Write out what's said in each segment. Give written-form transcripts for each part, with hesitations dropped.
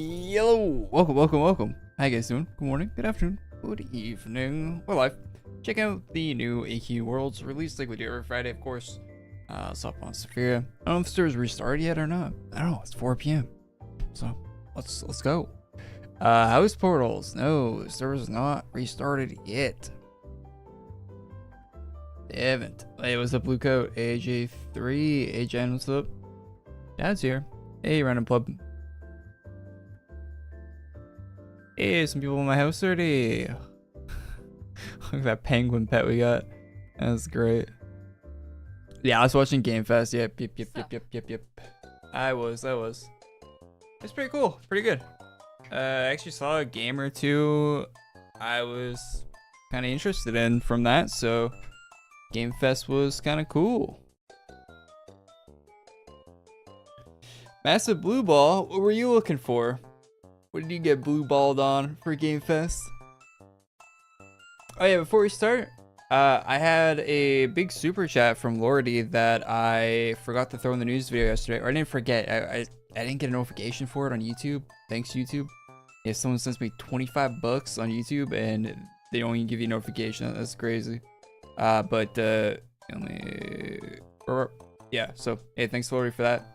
Hello, welcome. How you guys doing? Good morning, good afternoon, good evening. We're live. Check out the new AQWorlds release like we do every Friday, of course. It's up on Sophia. I don't know if the server's restarted yet or not. I don't know. It's 4 p.m. So let's go. House portals. No, the server's not restarted yet. They haven't. Hey, what's up, Blue Coat? AJ3, AJ, what's up? Dad's here. Hey, random pub. Hey, some people in my house already. Look at that penguin pet we got. That's great. Yeah, I was watching GameFest. Yep. I was. It's pretty cool. Pretty good. I actually saw a game or two I was kind of interested in from that. So GameFest was kind of cool. Massive blue ball. What were you looking for? What did you get blue balled on for GameFest? Oh yeah, before we start, I had a big super chat from Lordy that I forgot to throw in the news video yesterday. Or I didn't forget. I didn't get a notification for it on YouTube. Thanks, YouTube. Yeah, someone sends me 25 bucks on YouTube and they don't even give you a notification. That's crazy. But let me... yeah, so hey, thanks Lordy for that.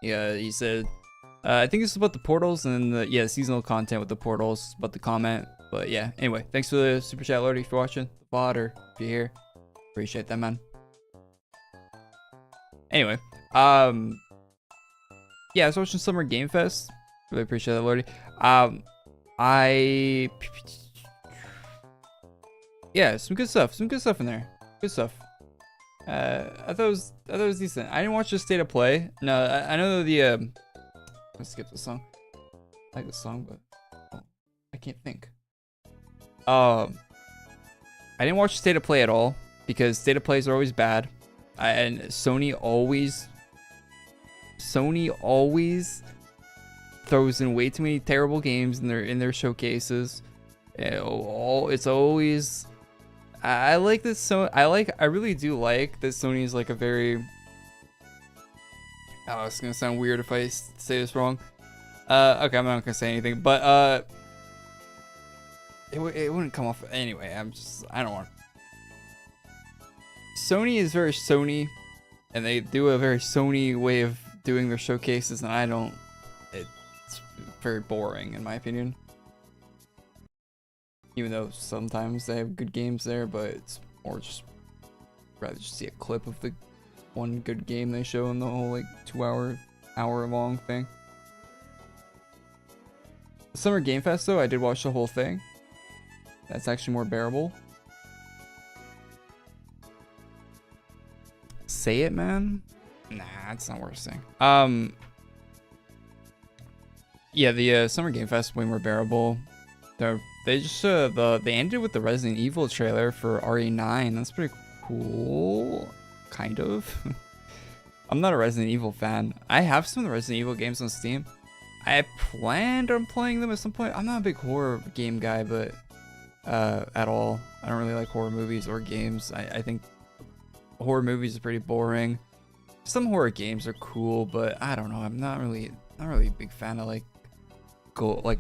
Yeah, he said... I think it's about the portals and the seasonal content with the portals, about the comment. But yeah, anyway, thanks for the super chat, Lordy, for watching the VOD or if you're here. Appreciate that, man. Anyway, yeah, I was watching Summer Game Fest. Really appreciate that, Lordy. Yeah, some good stuff in there. Good stuff. I thought it was decent. I didn't watch the State of Play. No, I know the let's skip the song. I like the song, but I can't think. I didn't watch State of Play at all because State of Plays are always bad, and Sony always throws in way too many terrible games in their showcases. It's always. I like this. So I really do like that Sony is like a very. Oh, it's gonna sound weird if I say this wrong. Okay, I'm not gonna say anything, but it wouldn't come off anyway. I don't want. Sony is very Sony, and they do a very Sony way of doing their showcases, and I don't. It's very boring in my opinion. Even though sometimes they have good games there, but it's more just rather just see a clip of the one good game they show in the whole like 2 hour long thing. The Summer Game Fest though, I did watch the whole thing. That's actually more bearable. Say it, man. Nah, it's not worth saying. Yeah, the Summer Game Fest way more bearable. They just they ended with the Resident Evil trailer for RE9. That's pretty cool. Kind of. I'm not a Resident Evil fan. I have some of the Resident Evil games on Steam. I planned on playing them at some point. I'm not a big horror game guy, but at all. I don't really like horror movies or games. I think horror movies are pretty boring. Some horror games are cool, but I don't know. I'm not really a big fan of like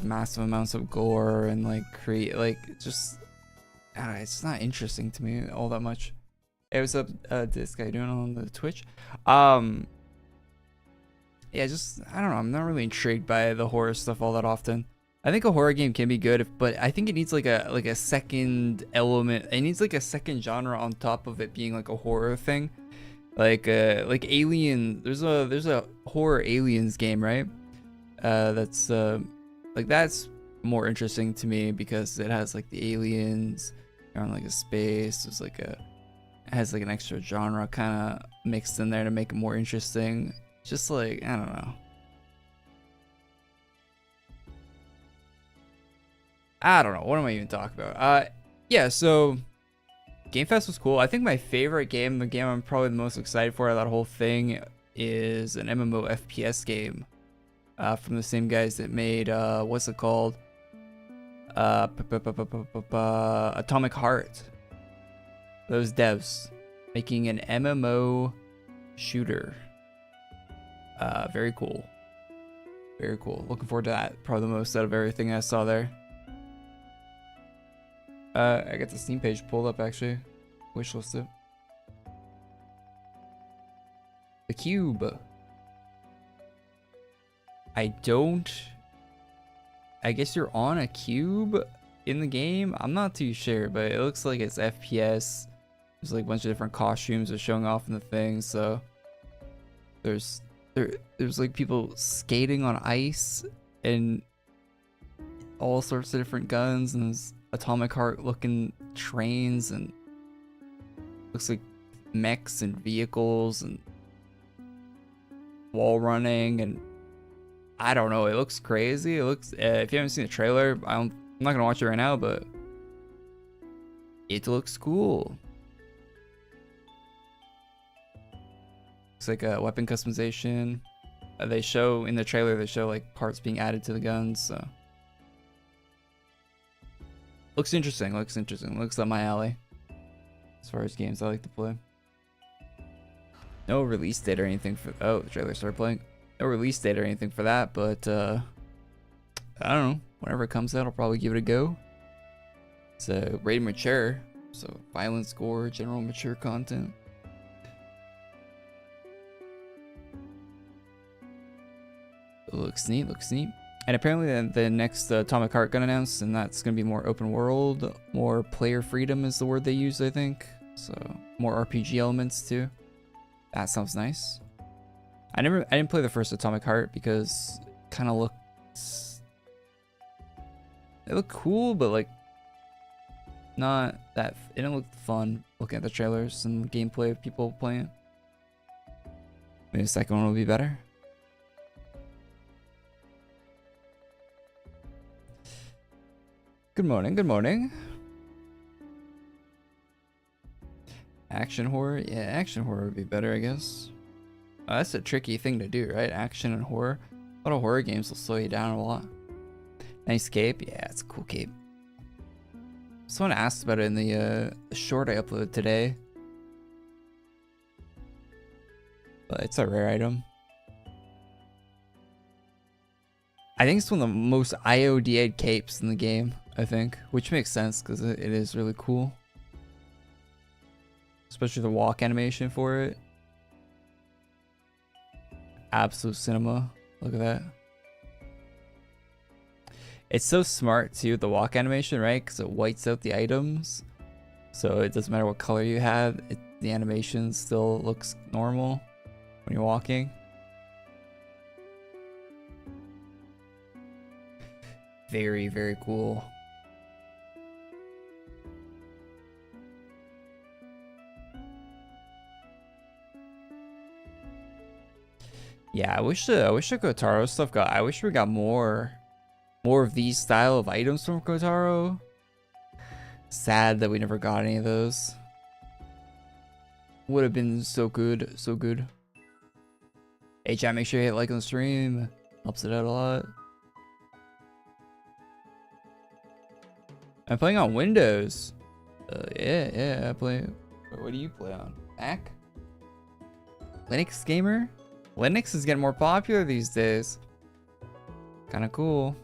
massive amounts of gore and like create just I don't know, it's not interesting to me all that much. Hey, what's up, this guy doing on the Twitch? Yeah, just I don't know. I'm not really intrigued by the horror stuff all that often. I think a horror game can be good, but I think it needs like a second element. It needs like a second genre on top of it being like a horror thing, like Alien. There's a horror Aliens game, right? That's more interesting to me because it has like the aliens, you're on like a space. There's like it has like an extra genre kind of mixed in there to make it more interesting. Just like, I don't know. What am I even talking about? Yeah, so GameFest was cool. I think my favorite game, the game I'm probably the most excited for out of that whole thing, is an MMO FPS game from the same guys that made what's it called? Atomic Heart. Those devs making an MMO shooter. Very cool. Very cool. Looking forward to that. Probably the most out of everything I saw there. I got the Steam page pulled up actually. Wishlisted. The cube. I guess you're on a cube in the game. I'm not too sure, but it looks like it's FPS. There's like a bunch of different costumes are showing off in the thing. So there's like people skating on ice and all sorts of different guns, and there's Atomic Heart looking trains, and looks like mechs and vehicles and wall running, and I don't know, it looks crazy. It looks if you haven't seen the trailer, I'm not gonna watch it right now, but it looks cool. Looks like a weapon customization. They show in the trailer, they show like parts being added to the guns, so looks interesting. Looks up my alley as far as games I like to play. No release date or anything for, oh, the trailer started playing. No release date or anything for that, but I don't know, whenever it comes out I'll probably give it a go. It's rated mature, so violence, gore, general mature content. Looks neat, looks neat. And apparently the next Atomic Heart gun announced, and that's going to be more open world, more player freedom is the word they use, I think. So more RPG elements too. That sounds nice. I didn't play the first Atomic Heart because it kind of looked cool, but like not that, it didn't look fun looking at the trailers and the gameplay of people playing it. Maybe the second one will be better. Good morning, good morning. Action horror? Yeah, action horror would be better, I guess. That's a tricky thing to do, right? Action and horror. A lot of horror games will slow you down a lot. Nice cape. Yeah, it's a cool cape. Someone asked about it in the short I uploaded today. But it's a rare item. I think it's one of the most IOD'd capes in the game, I think. Which makes sense because it is really cool. Especially the walk animation for it. Absolute cinema. Look at that. It's so smart too, the walk animation, right? Because it whites out the items. So it doesn't matter what color you have. The animation still looks normal when you're walking. Very, very cool. Yeah, I wish the Kotaro stuff got. I wish we got more of these style of items from Kotaro. Sad that we never got any of those. Would have been so good, so good. Hey chat, make sure you hit like on the stream. Helps it out a lot. I'm playing on Windows. Yeah, I play. What do you play on? Mac? Linux gamer? Linux is getting more popular these days. Kind of cool.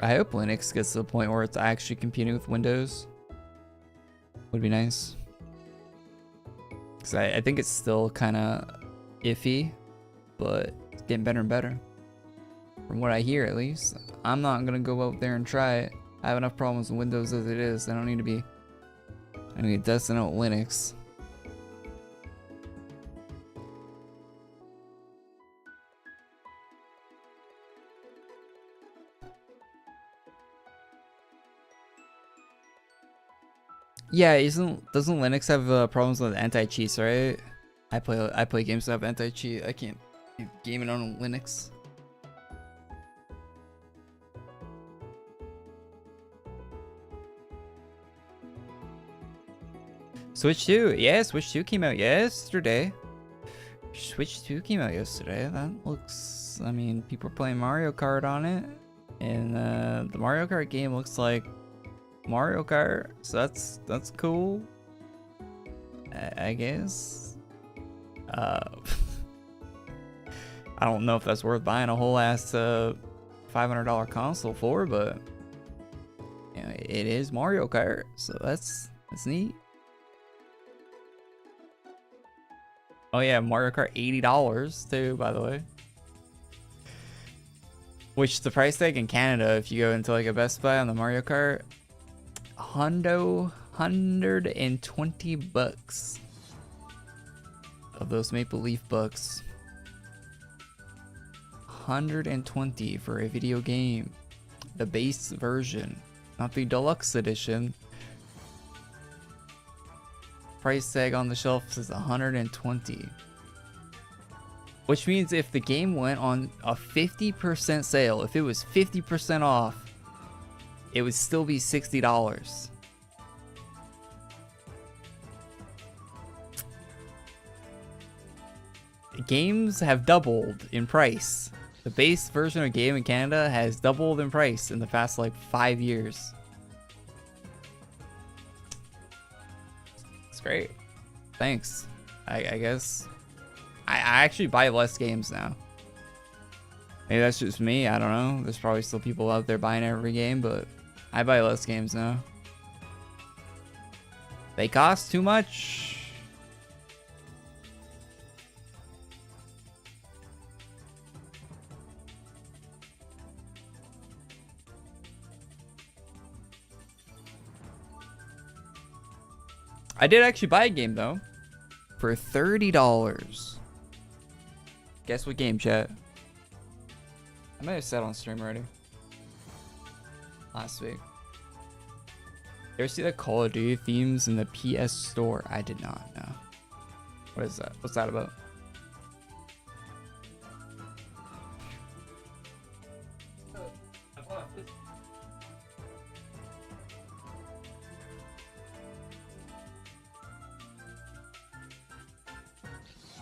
I hope Linux gets to the point where it's actually competing with Windows. Would be nice. Because I think it's still kind of iffy, but it's getting better and better. From what I hear, at least. I'm not going to go out there and try it. I have enough problems with Windows as it is. I don't need to be... I need to test out Linux. Yeah, doesn't Linux have problems with anti-cheats, right? I play games that have anti-cheat. I can't be gaming on Linux. Switch 2, yeah, Switch 2 came out yesterday. Switch 2 came out yesterday. That looks, I mean, people are playing Mario Kart on it, and the Mario Kart game looks like Mario Kart, so that's cool. I guess. I don't know if that's worth buying a whole ass $500 console for, but you know, it is Mario Kart, so that's neat. Oh yeah, Mario Kart $80 too, by the way. Which the price tag in Canada, if you go into like a Best Buy on the Mario Kart, $120 of those Maple Leaf bucks. 120 for a video game, the base version, not the deluxe edition. Price tag on the shelf says 120, which means if the game went on a 50% sale, if it was 50% off, it would still be $60. Games have doubled in price. The base version of a game in Canada has doubled in price in the past like 5 years. It's great. Thanks. I guess. I actually buy less games now. Maybe that's just me. I don't know. There's probably still people out there buying every game, but I buy less games now. They cost too much. I did actually buy a game though, for $30. Guess what game, chat? I might have said on stream already. Last week. You ever see the Call of Duty themes in the PS Store? I did not know. What is that? What's that about?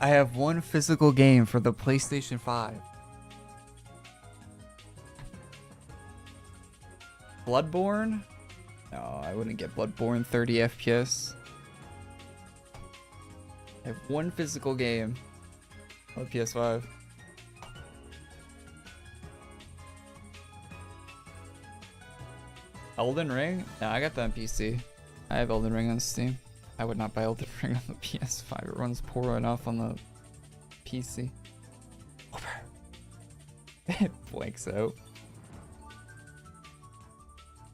I have one physical game for the PlayStation 5. Bloodborne? No, I wouldn't get Bloodborne 30 FPS. I have one physical game on PS5. Elden Ring? No, I got that on PC. I have Elden Ring on Steam. I would not buy Elden Ring on the PS5. It runs poor enough on the PC. It blanks out.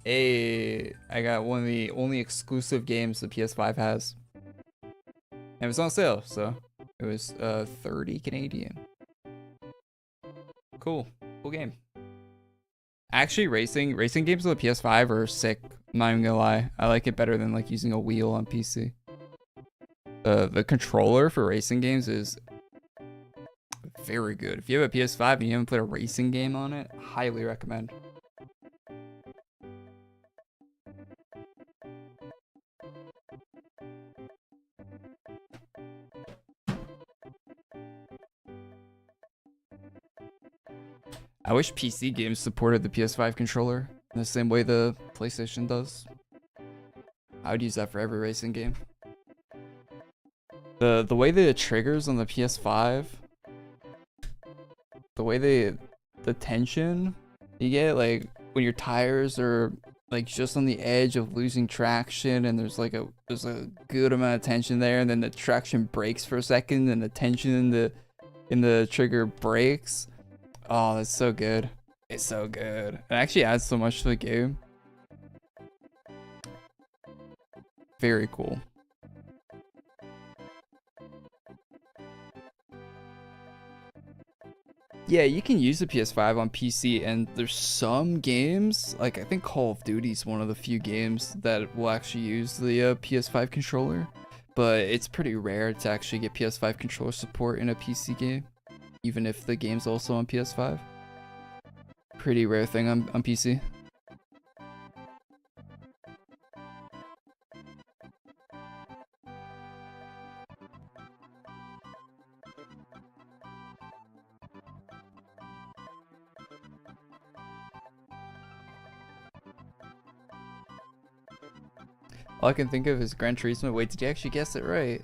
Hey, I got one of the only exclusive games the PS5 has. And it was on sale, so it was 30 Canadian. Cool. Cool game. Actually, racing games on the PS5 are sick. I'm not even gonna lie. I like it better than like using a wheel on PC. The controller for racing games is very good. If you have a PS5 and you haven't played a racing game on it, highly recommend. I wish PC games supported the PS5 controller in the same way the PlayStation does. I would use that for every racing game. The way the triggers on the PS5, the way the tension you get, like when your tires are like just on the edge of losing traction, and there's a good amount of tension there, and then the traction breaks for a second, and the tension in the trigger breaks. Oh, that's so good. It's so good. It actually adds so much to the game. Very cool. Yeah, you can use the PS5 on PC, and there's some games, like I think Call of Duty is one of the few games that will actually use the PS5 controller, but it's pretty rare to actually get PS5 controller support in a PC game, even if the game's also on PS5. Pretty rare thing on PC. All I can think of is Gran Turismo. Wait, did you actually guess it right?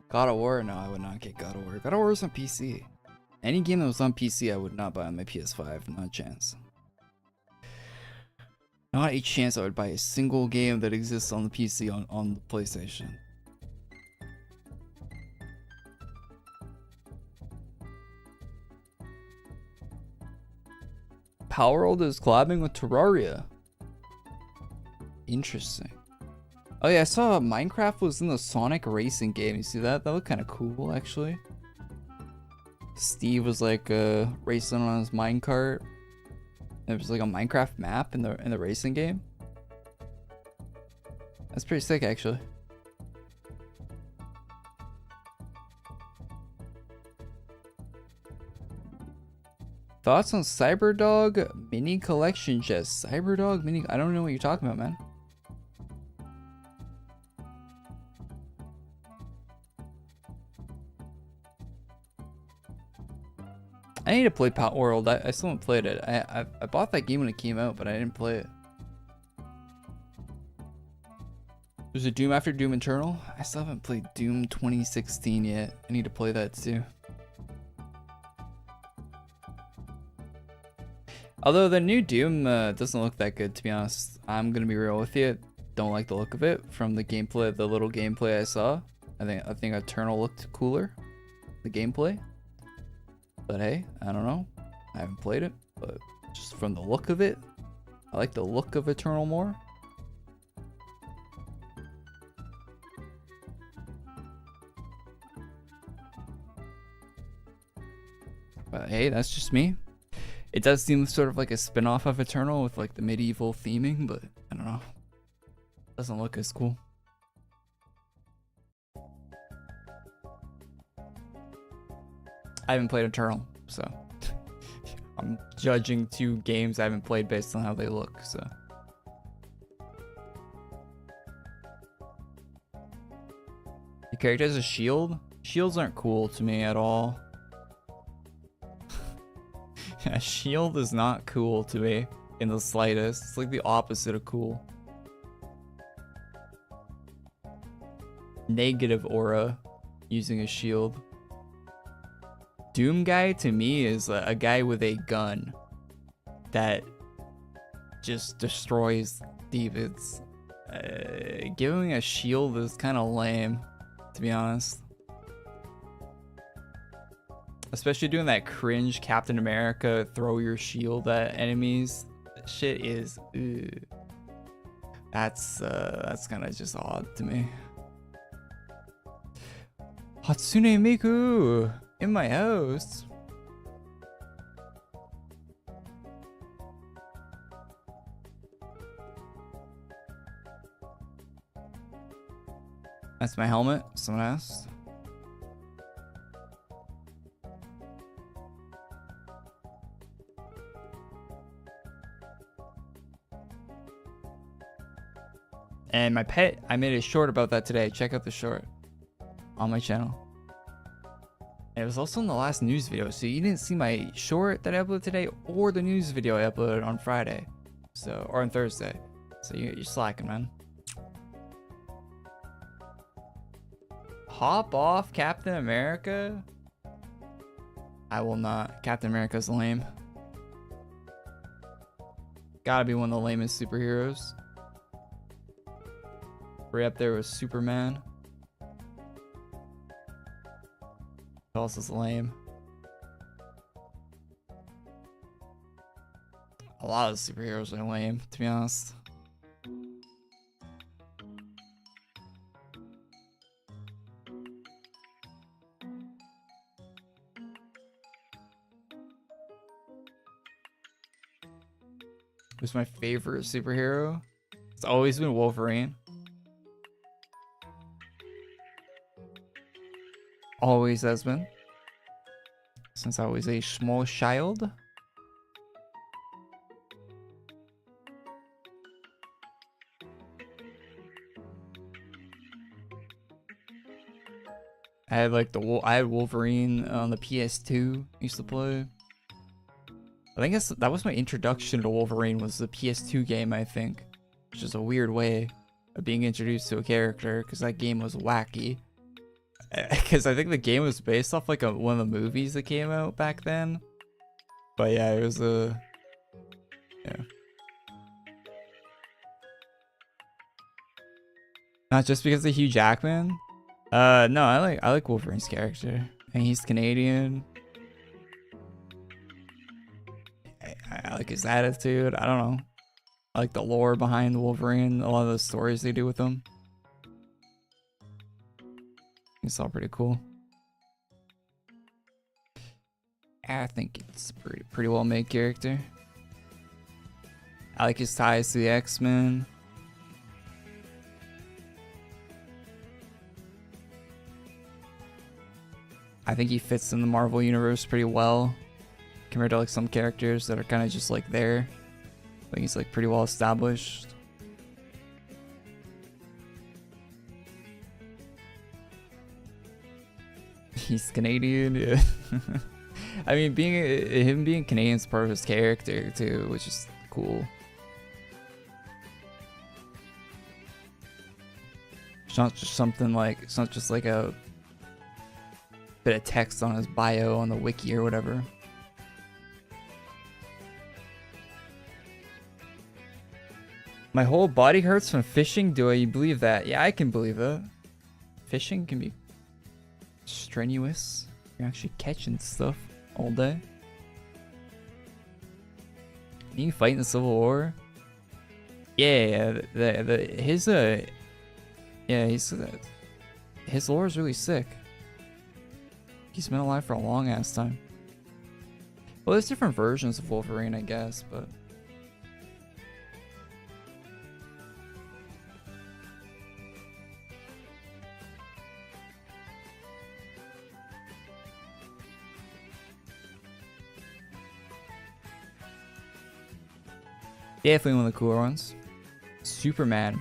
God of War? No, I would not get God of War. God of War was on PC. Any game that was on PC, I would not buy on my PS5. Not a chance. Not a chance I would buy a single game that exists on the PC on the PlayStation. Palworld is collabing with Terraria. Interesting. Oh yeah, I saw Minecraft was in the Sonic racing game. You see that? That looked kind of cool, actually. Steve was like racing on his minecart. There was like a Minecraft map in the racing game. That's pretty sick, actually. Thoughts on Cyberdog mini collection chest? Cyberdog mini? I don't know what you're talking about, man. I need to play Palworld. I still haven't played it. I bought that game when it came out, but I didn't play it. There's a Doom after Doom Eternal. I still haven't played Doom 2016 yet. I need to play that too. Although the new Doom doesn't look that good, to be honest. I'm gonna be real with you. Don't like the look of it from the gameplay, the little gameplay I saw. I think Eternal looked cooler, the gameplay. But hey, I don't know. I haven't played it, but just from the look of it, I like the look of Eternal more. But hey, that's just me. It does seem sort of like a spin-off of Eternal with like the medieval theming, but I don't know. Doesn't look as cool. I haven't played Eternal, so I'm judging two games I haven't played based on how they look, so. The character has a shield? Shields aren't cool to me at all. A shield is not cool to me in the slightest. It's like the opposite of cool. Negative aura using a shield. Doom guy to me is a guy with a gun that just destroys demons. Giving a shield is kind of lame, to be honest. Especially doing that cringe Captain America throw your shield at enemies. That shit is, ugh. That's kind of just odd to me. Hatsune Miku in my house. That's my helmet, someone asked. And my pet, I made a short about that today. Check out the short on my channel. And it was also in the last news video, so you didn't see my short that I uploaded today or the news video I uploaded on Friday, so, or on Thursday. So you're slacking, man. Hop off Captain America? I will not. Captain America's lame. Gotta be one of the lamest superheroes. Right up there with Superman. Who else is lame? A lot of superheroes are lame, to be honest. Who's my favorite superhero? It's always been Wolverine. Always has been. Since I was a small child. I had like I had Wolverine on the PS2. Used to play. I think that was my introduction to Wolverine. Was the PS2 game, I think, which is a weird way of being introduced to a character, because that game was wacky. Because I think the game was based off like one of the movies that came out back then. But yeah, it was yeah. Not just because of Hugh Jackman. No, I like Wolverine's character, and he's Canadian. I like his attitude. I don't know. I like the lore behind Wolverine. A lot of the stories they do with him. It's all pretty cool. I think it's a pretty well made character. I like his ties to the X-Men. I think he fits in the Marvel universe pretty well compared to like some characters that are kind of just like there. I think he's like pretty well established. He's Canadian, yeah. I mean, him being Canadian is part of his character too, which is cool. It's not just something like, it's not just like a bit of text on his bio on the wiki or whatever. My whole body hurts from fishing. Do I believe that? Yeah, I can believe that. Fishing can be strenuous. You're actually catching stuff all day. Can you fight in the Civil War? Yeah, his lore is really sick. He's been alive for a long ass time. Well, there's different versions of Wolverine, I guess, but definitely one of the cooler ones. Superman.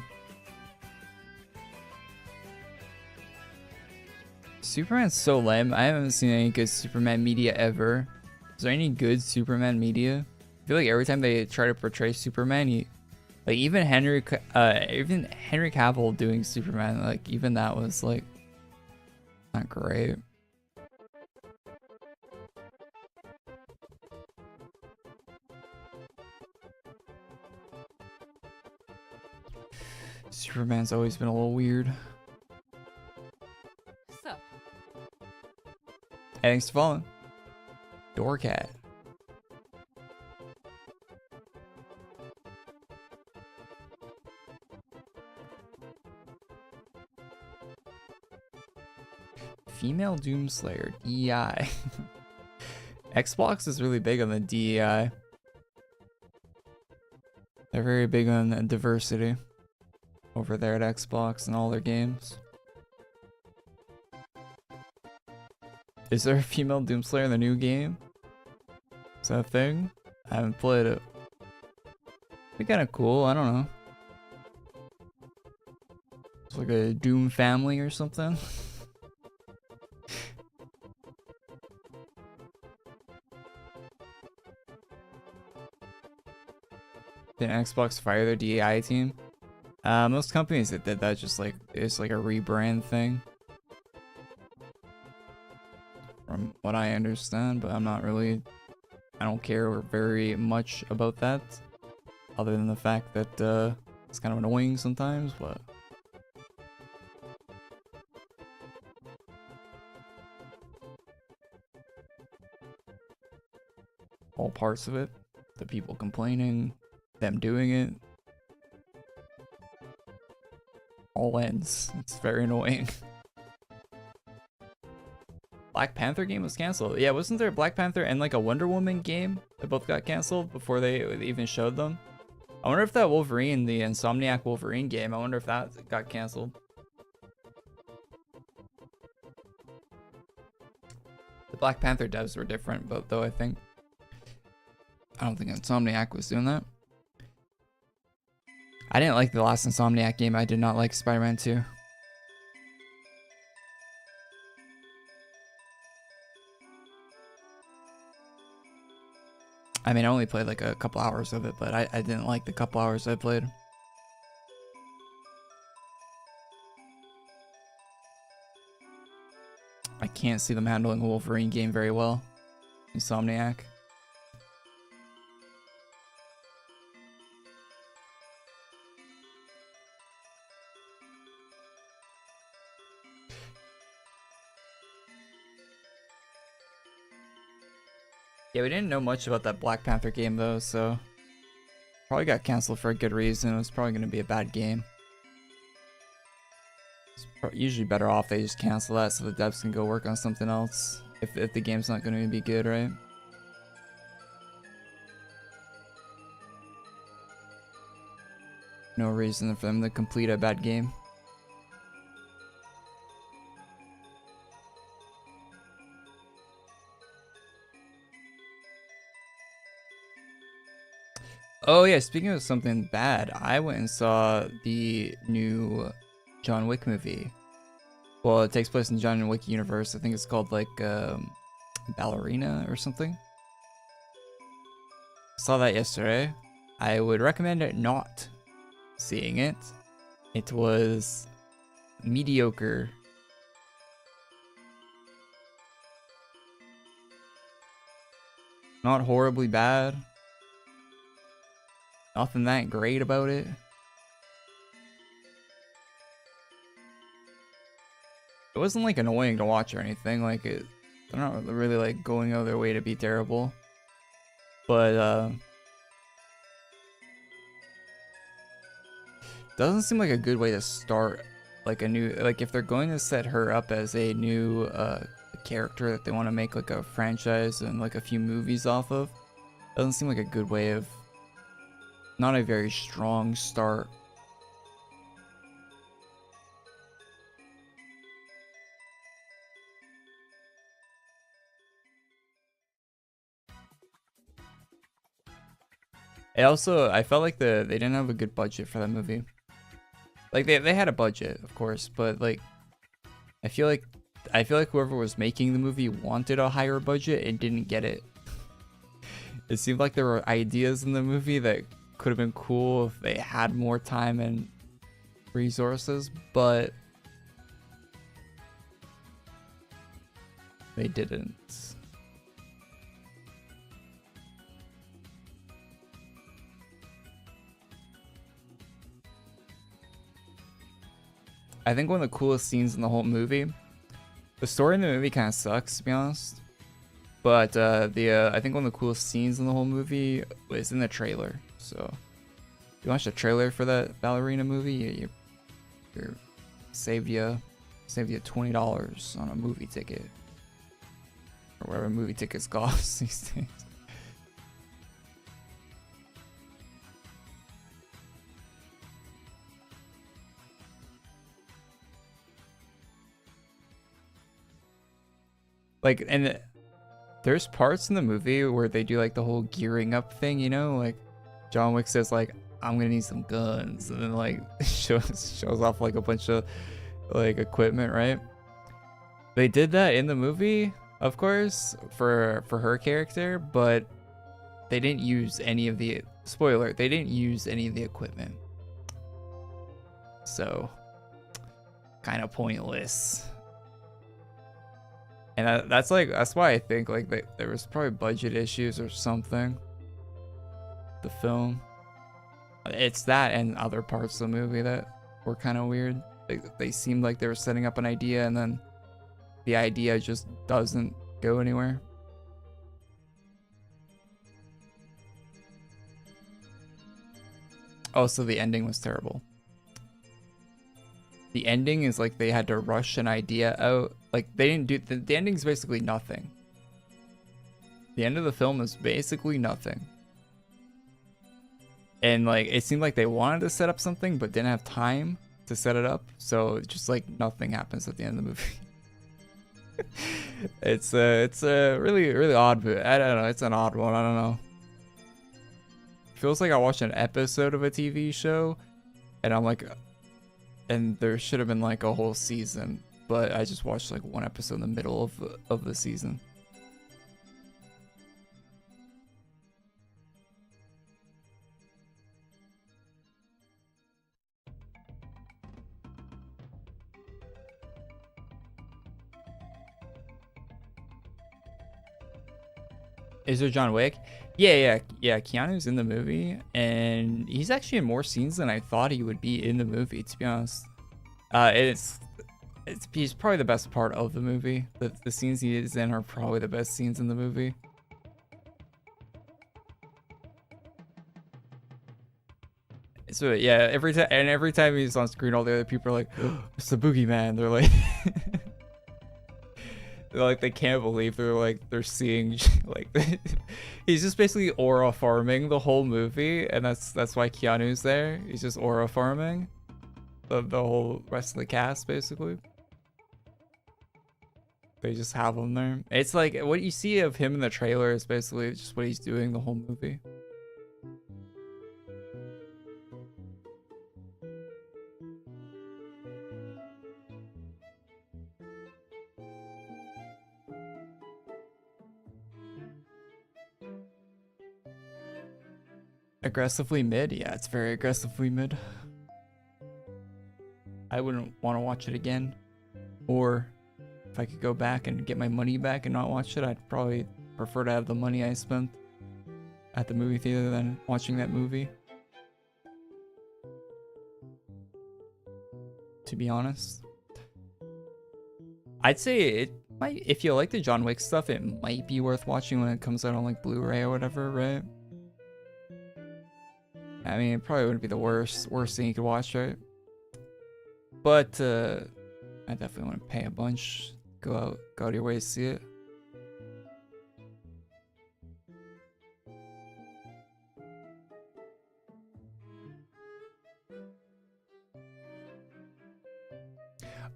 Superman's so lame. I haven't seen any good Superman media ever. Is there any good Superman media? I feel like every time they try to portray Superman, like even Henry Cavill doing Superman, like even that was like not great. Superman's always been a little weird. Hey, thanks for following. Doorcat. Female Doomslayer, DEI. Xbox is really big on the DEI. They're very big on diversity over there at Xbox and all their games. Is there a female Doomslayer in the new game? Is that a thing? I haven't played it. It'd be kind of cool, I don't know. It's like a Doom family or something. Did Xbox fire their DEI team? Most companies that did that just like, it's like a rebrand thing. From what I understand, but I'm not really, I don't care very much about that, other than the fact that it's kind of annoying sometimes, but all parts of it, the people complaining, them doing it, all ends. It's very annoying. Black Panther game was canceled. Yeah, wasn't there a Black Panther and like a Wonder Woman game that both got canceled before they even showed them? I wonder if that Wolverine, the Insomniac Wolverine game, I wonder if that got canceled. The Black Panther devs were different, but though I don't think Insomniac was doing that. I didn't like the last Insomniac game. I did not like Spider-Man 2. I mean, I only played like a couple hours of it, but I didn't like the couple hours I played. can't see them handling a Wolverine game very well. Insomniac. Yeah, we didn't know much about that Black Panther game though, so probably got canceled for a good reason. It was probably going to be a bad game. It's usually better off they just cancel that so the devs can go work on something else if the game's not going to be good, right? No reason for them to complete a bad game. Oh yeah, speaking of something bad, I went and saw the new John Wick movie. Well, it takes place in John Wick universe. I think it's called like Ballerina or something. Saw that yesterday. I would recommend it not seeing it. It was mediocre. Not horribly bad. Nothing that great about it. It wasn't like annoying to watch or anything. Like they're not really like going out of their way to be terrible. But doesn't seem like a good way to start like a new, like if they're going to set her up as a new character that they want to make like a franchise and like a few movies off of. Doesn't seem like a good way of, not a very strong start. It also, I felt like they didn't have a good budget for that movie. Like they had a budget, of course, but like I feel like whoever was making the movie wanted a higher budget and didn't get it. It seemed like there were ideas in the movie that could have been cool if they had more time and resources, but they didn't. I think one of the coolest scenes in the whole movie, the story in the movie kind of sucks, to be honest, but I think one of the coolest scenes in the whole movie was in the trailer. So if you watch the trailer for that Ballerina movie, you saved you $20 on a movie ticket, or whatever movie tickets cost these days. Like, and there's parts in the movie where they do like the whole gearing up thing, you know, like John Wick says like, I'm gonna need some guns, and then like shows off like a bunch of like equipment, right? They did that in the movie, of course, for her character, but they didn't use any of the, spoiler, they didn't use any of the equipment. So kind of pointless. And that's why I think like there was probably budget issues or something. The film, it's that and other parts of the movie that were kind of weird. They seemed like they were setting up an idea and then the idea just doesn't go anywhere. Also, the ending was terrible. The ending is like they had to rush an idea out. Like they didn't do, the ending's basically nothing. The end of the film is basically nothing. And like it seemed like they wanted to set up something but didn't have time to set it up. So just like nothing happens at the end of the movie. It's a really odd movie. I don't know, it's an odd one. I don't know. Feels like I watched an episode of a TV show and I'm like, and there should have been like a whole season, but I just watched like one episode in the middle of the season. Is there John Wick? Yeah. Keanu's in the movie, and he's actually in more scenes than I thought he would be in the movie. To be honest, he's probably the best part of the movie. The scenes he is in are probably the best scenes in the movie. So yeah, every time he's on screen, all the other people are like, oh, "It's the boogeyman." They're like, they can't believe they're seeing like he's just basically aura farming the whole movie, and that's why Keanu's there. He's just aura farming the whole rest of the cast basically. They just have him there. It's like what you see of him in the trailer is basically just what he's doing the whole movie. Aggressively mid? Yeah, it's very aggressively mid. I wouldn't want to watch it again. Or if I could go back and get my money back and not watch it, I'd probably prefer to have the money I spent at the movie theater than watching that movie. To be honest. I'd say it might, if you like the John Wick stuff, it might be worth watching when it comes out on like Blu-ray or whatever, right? I mean, it probably wouldn't be the worst thing you could watch, right? But I definitely want to pay a bunch. Go out of your way to see it.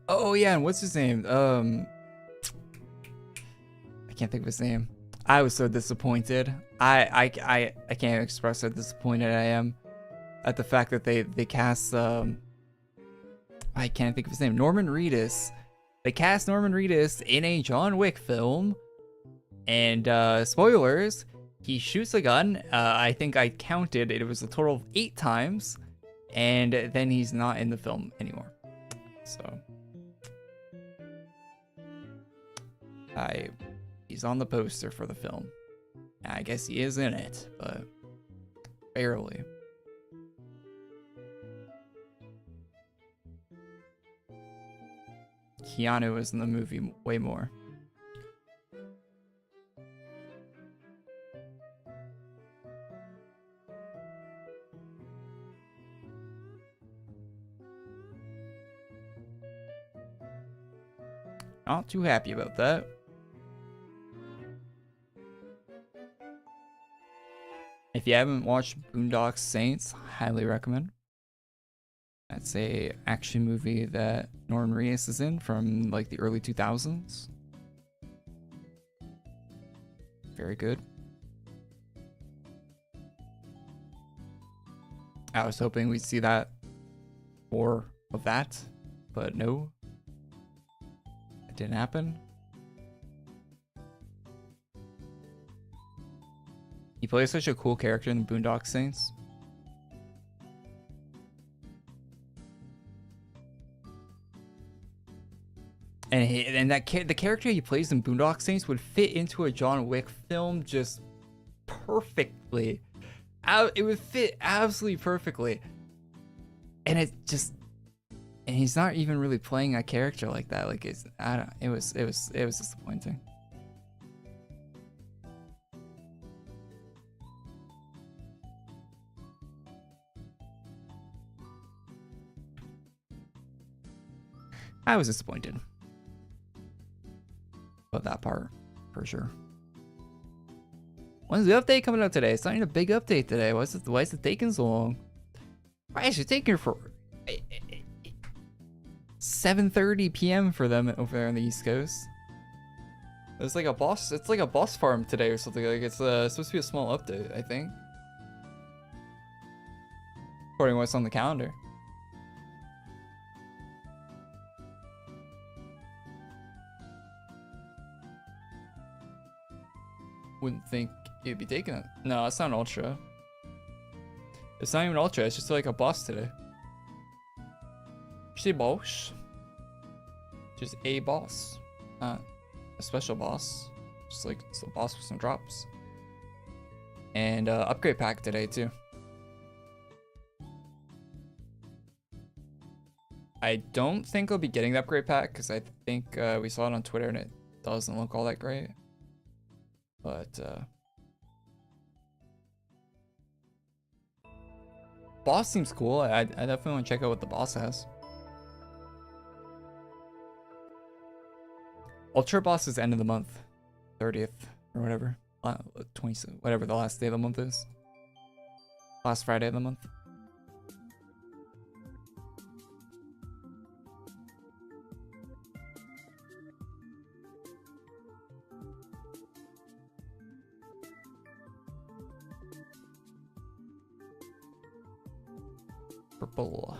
Oh yeah, and what's his name? I can't think of his name. I was so disappointed. I can't express how disappointed I am at the fact that they cast I can't think of his name. Norman Reedus. They cast Norman Reedus in a John Wick film, and spoilers, he shoots a gun. I think I counted it was a total of 8 times, and then he's not in the film anymore. So he's on the poster for the film. I guess he is in it, but barely. Keanu is in the movie way more. Not too happy about that. If you haven't watched Boondock Saints, highly recommend. That's a action movie that Norman Reedus is in from like the early 2000s. Very good. I was hoping we'd see that more of that, but no, it didn't happen. He plays such a cool character in the Boondock Saints. And the character he plays in Boondock Saints would fit into a John Wick film just perfectly. It would fit absolutely perfectly. And he's not even really playing a character like that. Like it was disappointing. I was disappointed. About that part, for sure. When's the update coming out today? It's not even a big update today. Why is it taking so long? Why is it taking for 7:30 p.m. for them over there on the East Coast? It's like a boss farm today or something. Like it's supposed to be a small update, I think. According to what's on the calendar. Wouldn't think it'd be taking it. No, it's not an ultra. It's not even ultra, it's just like a boss today. Just a boss. Just a boss. Not a special boss. Just like it's a boss with some drops. and upgrade pack today too. I don't think I'll be getting the upgrade pack because I think we saw it on Twitter and it doesn't look all that great. But boss seems cool. I definitely want to check out what the boss has. Ultra boss is end of the month, 30th or whatever, 20, whatever the last day of the month is. Last Friday of the month. Purple.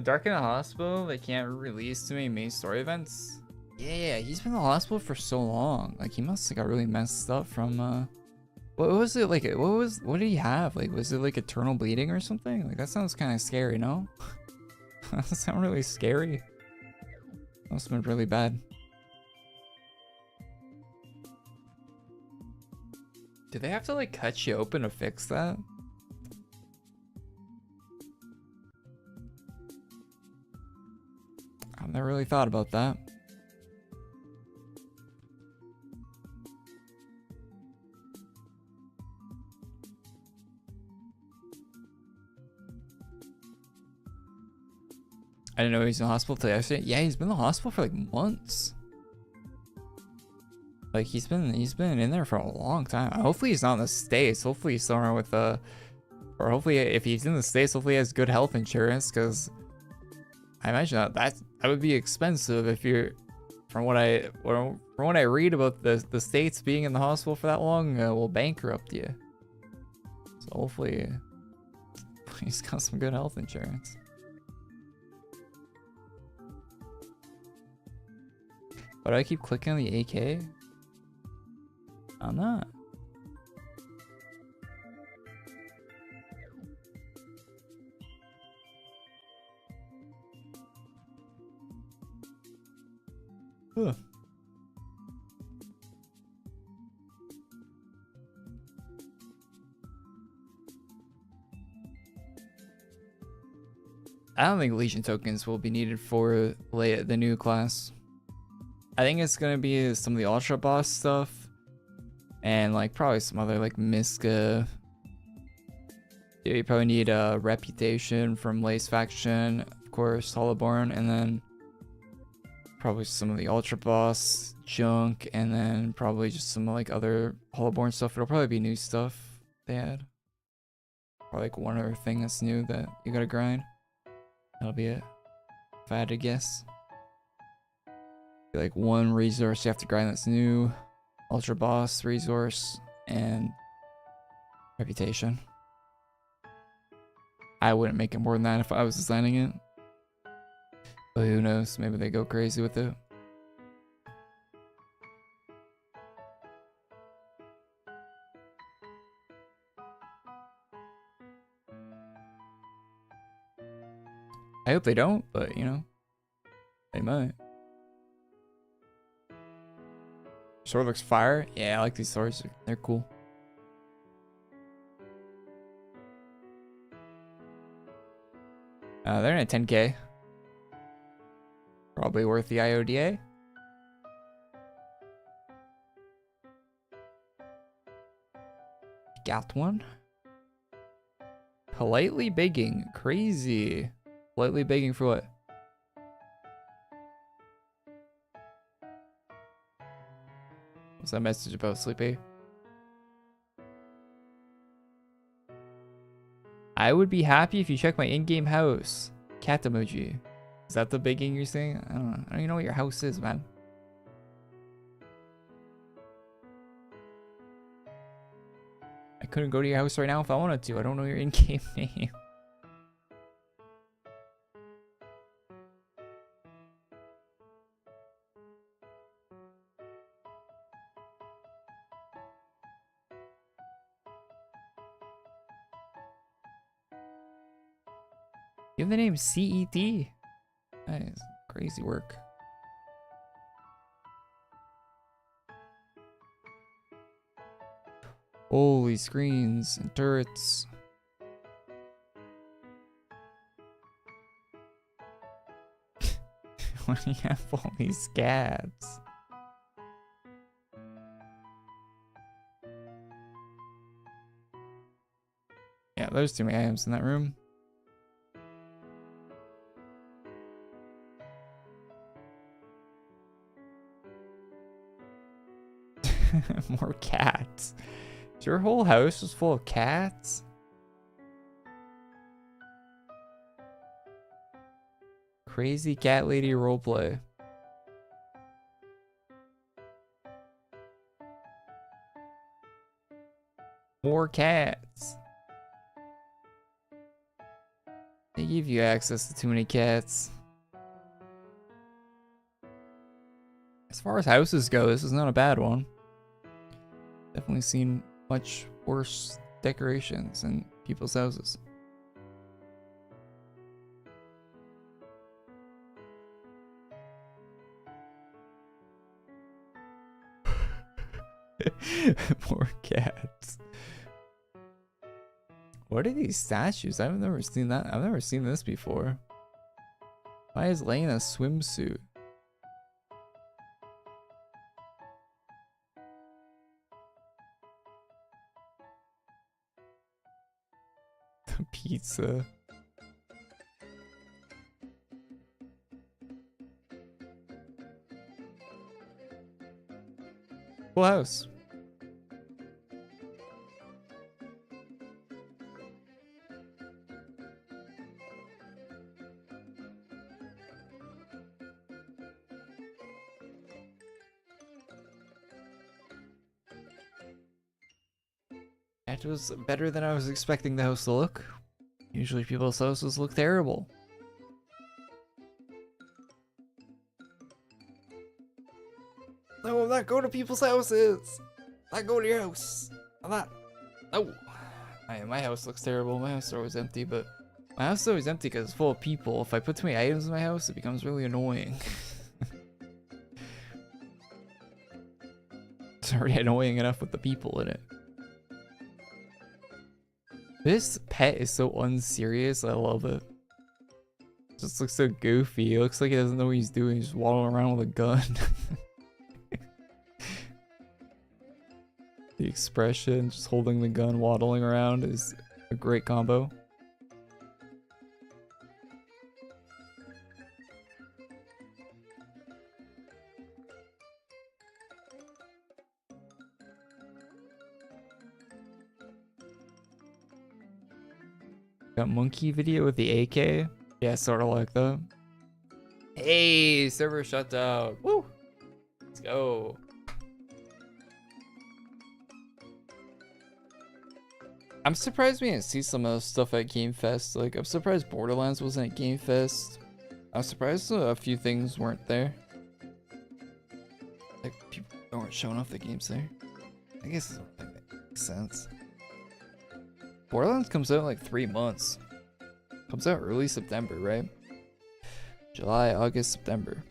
Dark in the hospital, they can't release too many main story events. Yeah, he's been in the hospital for so long. Like, he must have got really messed up from what was it like? What did he have? Like, was it like eternal bleeding or something? Like, that sounds kind of scary, no? That sounds really scary. Must have been really bad. Did they have to like cut you open to fix that? I've never really thought about that. I didn't know he was in the hospital till yesterday. Yeah, he's been in the hospital for like months. Like he's been in there for a long time. Hopefully he's not in the States. Hopefully he's somewhere with or hopefully if he's in the States, hopefully he has good health insurance, because I imagine that would be expensive if you're from what I read about the States being in the hospital for that long will bankrupt you. So hopefully he's got some good health insurance. Why do I keep clicking on the AK? I'm not. Huh. I don't think Legion tokens will be needed for the new class. I think it's gonna be some of the Ultra Boss stuff. And like probably some other like Miska. Yeah, you probably need a reputation from Lace Faction, of course, Hollowborn, and then probably some of the Ultra Boss junk, and then probably just some like other Hollowborn stuff. It'll probably be new stuff they add. Or like one other thing that's new that you gotta grind. That'll be it. If I had to guess. Like one resource you have to grind that's new. Ultra Boss resource and reputation. I wouldn't make it more than that if I was designing it. But who knows? Maybe they go crazy with it. I hope they don't, but you know, they might. Sword looks fire. Yeah, I like these swords. They're cool. They're in a 10K. Probably worth the IODA. Got one. Politely begging. Crazy. Politely begging for what? What's that message about, Sleepy? I would be happy if you check my in-game house. Cat emoji. Is that the begging you're saying? I don't know. I don't even know what your house is, man. I couldn't go to your house right now if I wanted to. I don't know your in-game name. You have the name CET. That is crazy work. Holy screens and turrets. Why do you have all these scabs? Yeah, there's too many items in that room. More cats. Is your whole house just full of cats? Crazy cat lady roleplay. More cats. They give you access to too many cats. As far as houses go, this is not a bad one. Definitely seen much worse decorations in people's houses. More cats. What are these statues? I've never seen that. I've never seen this before. Why is Lane a swimsuit? Pizza. Full house. That was better than I was expecting the house to look. Usually people's houses look terrible. No, I'm not going to people's houses. Not going to your house. I'm not. No. My house looks terrible. My house is always empty, but my house is always empty because it's full of people. If I put too many items in my house, it becomes really annoying. It's already annoying enough with the people in it. This pet is so unserious. I love it. Just looks so goofy. It looks like he doesn't know what he's doing. He's just waddling around with a gun. The expression, just holding the gun, waddling around, is a great combo. Got monkey video with the AK? Yeah, sort of like that. Hey, server shutdown. Woo! Let's go. I'm surprised we didn't see some of the stuff at GameFest. Like, I'm surprised Borderlands wasn't at GameFest. I'm surprised a few things weren't there. Like, people aren't showing off the games there. I guess that makes sense. Borderlands comes out in like 3 months. Comes out early September, right? July, August, September.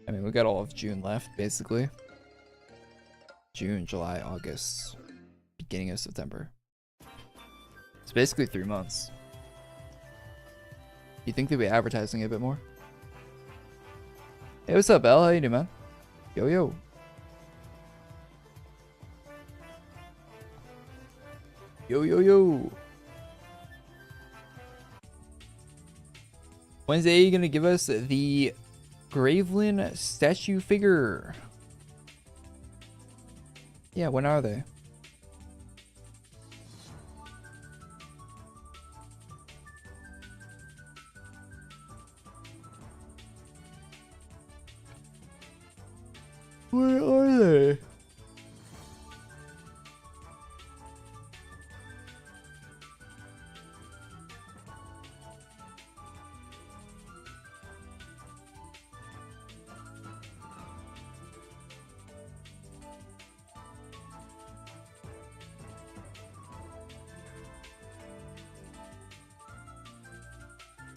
I mean, we got all of June left, basically. June, July, August. Beginning of September. It's basically 3 months. You think they'll be advertising it a bit more? Hey, what's up, Al? How you doing, man? Yo, yo. Yo, yo, yo. Wednesday, you gonna give us the Gravelin statue figure? Yeah, when are they? Where are they?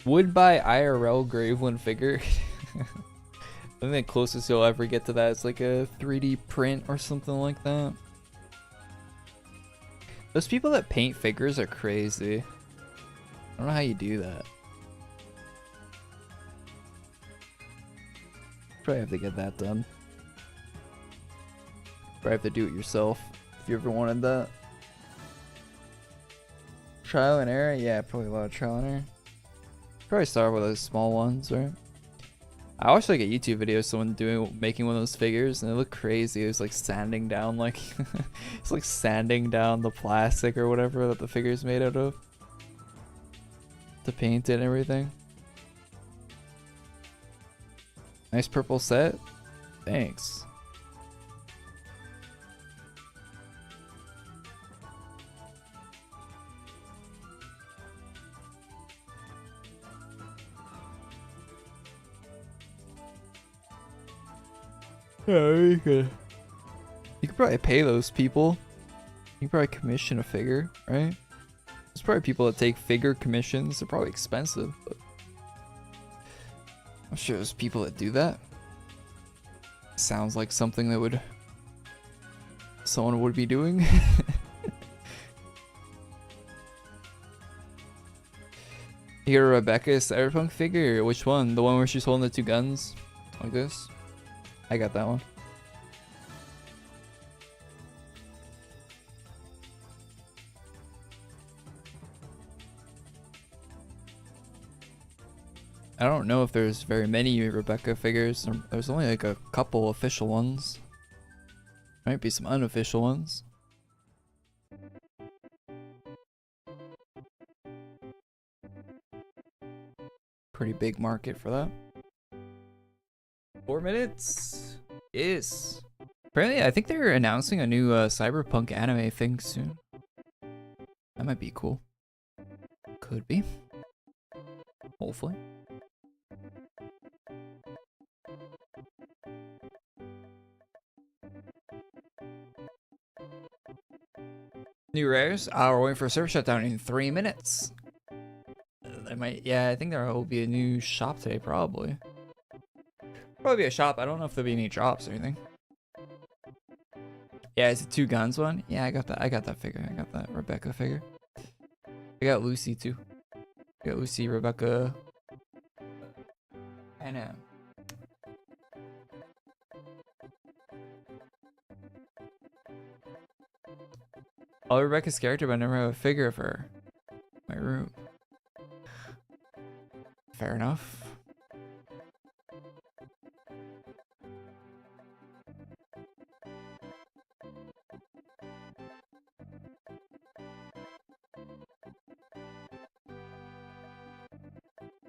Would buy IRL Gravelin figure. I think the closest you'll ever get to that is like a 3D print or something like that. Those people that paint figures are crazy. I don't know how you do that. Probably have to get that done. Probably have to do it yourself if you ever wanted that. Trial and error? Yeah, probably a lot of trial and error. Probably start with those small ones, right? I watched like a YouTube video of someone making one of those figures and it looked crazy. It was like sanding down like it's like sanding down the plastic or whatever that the figure's made out of to paint it and everything. Nice purple set. Thanks. Yeah, you could probably pay those people. You could probably commission a figure, right? There's probably people that take figure commissions. They're probably expensive, but I'm sure there's people that do that. Sounds like something that someone would be doing. You got a Rebecca Cyberpunk figure? Which one? The one where she's holding the two guns? Like this? I got that one. I don't know if there's very many Rebecca figures. There's only like a couple official ones. Might be some unofficial ones. Pretty big market for that. 4 minutes? Yes. Apparently, I think they're announcing a new Cyberpunk anime thing soon. That might be cool. Could be. Hopefully. New rares? We're waiting for a server shutdown in 3 minutes. Yeah, I think there will be a new shop today, probably. Probably be a shop. I don't know if there'll be any drops or anything. Yeah, it's a two guns one. Yeah, I got that. I got that figure. I got that Rebecca figure. I got Lucy too. I got Lucy, Rebecca, and I love Rebecca's character, but I never have a figure of her. My room. Fair enough.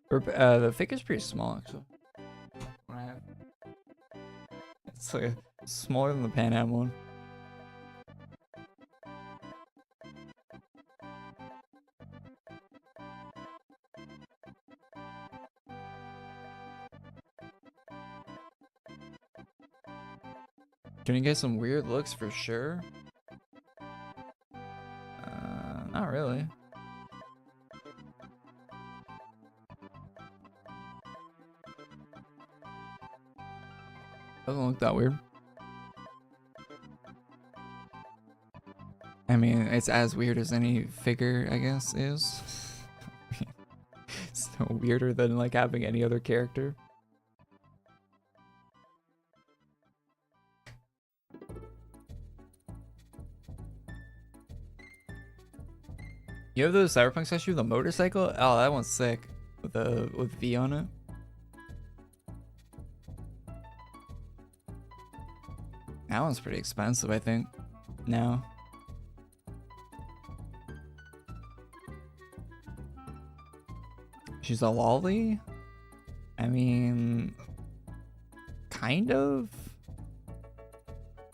The figure's pretty small, actually. It's like smaller than the Pan Am one. Can you get some weird looks for sure? Not really. Doesn't look that weird. I mean, it's as weird as any figure, I guess, is. It's no weirder than like having any other character. You have the Cyberpunk statue, the motorcycle? Oh, that one's sick. With V on it. That one's pretty expensive, I think. Now. She's a lolly? I mean, kind of.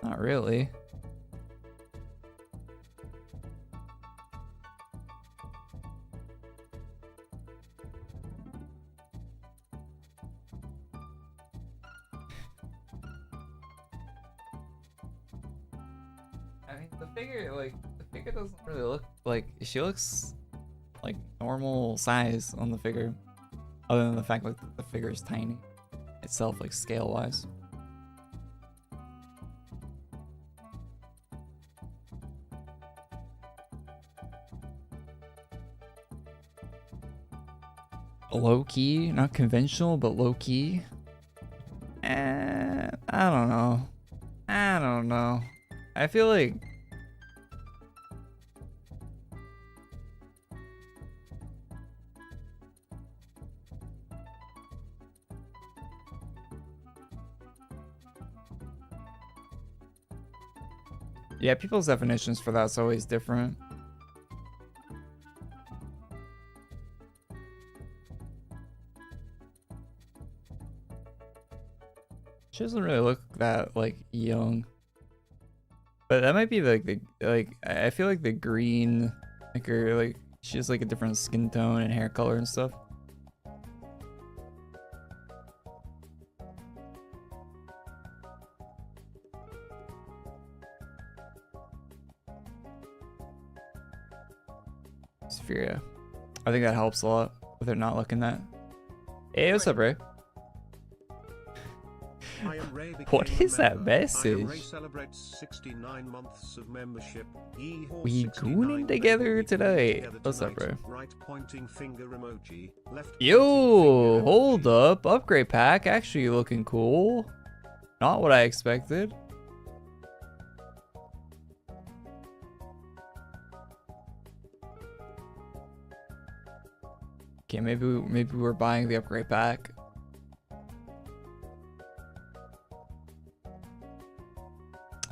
Not really. I mean, the figure doesn't really look like, she looks like normal size on the figure, other than the fact that the figure is tiny itself, like scale wise. low key, not conventional, but low key. I don't know. I don't know. I feel like yeah, people's definitions for that's always different. She doesn't really look that like young, but that might be like I feel like the green, like her, like she has like a different skin tone and hair color and stuff. Sphere. I think that helps a lot with her not looking that. Hey, what's up, Ray? What is that message? We gooning together today. What's up, bro? Yo, hold up. Upgrade pack actually looking cool. Not what I expected. Okay, maybe we're buying the upgrade pack.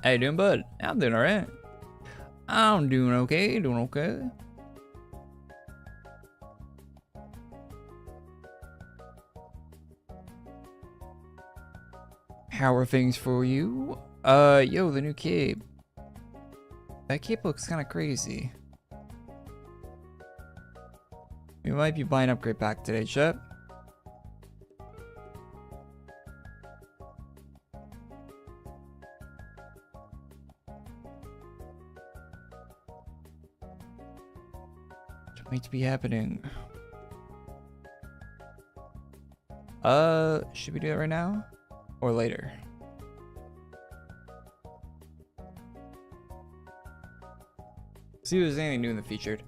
How you doing, bud? I'm doing alright. I'm doing okay, doing okay. How are things for you? Yo, the new cape. That cape looks kind of crazy. We might be buying upgrade pack today, chat. Might be happening. Should we do it right now or later? See if there's anything new in the featured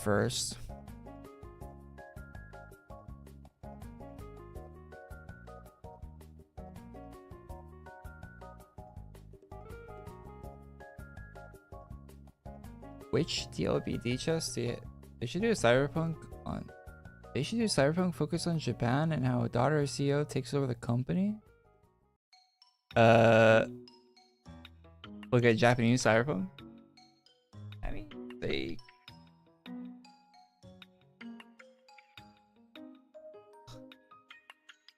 first. Which TLBD chest? They should do a cyberpunk on. They should do cyberpunk focus on Japan and how a daughter CEO takes over the company. Look at Japanese cyberpunk. I mean, they.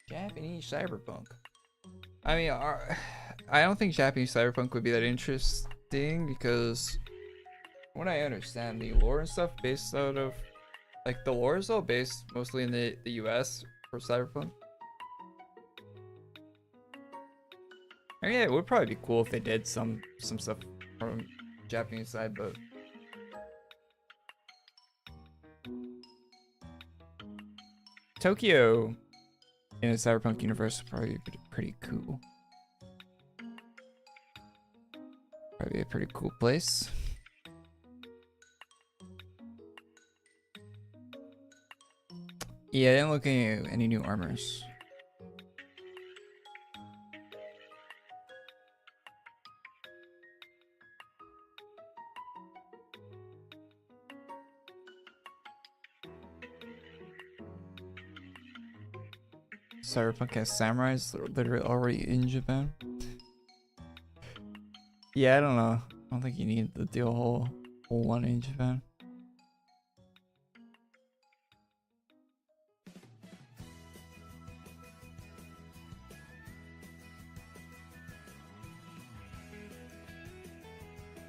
Japanese cyberpunk. I mean, I don't think Japanese cyberpunk would be that interesting because. What I understand, the lore and stuff based out of, like the lore is all based mostly in the US for cyberpunk. I mean, yeah, it would probably be cool if they did some stuff from Japanese side, but Tokyo in a cyberpunk universe would probably be pretty cool. Probably a pretty cool place. Yeah, I didn't look at any new armors. Cyberpunk has samurais literally already in Japan. Yeah, I don't know. I don't think you need to do a whole one in Japan.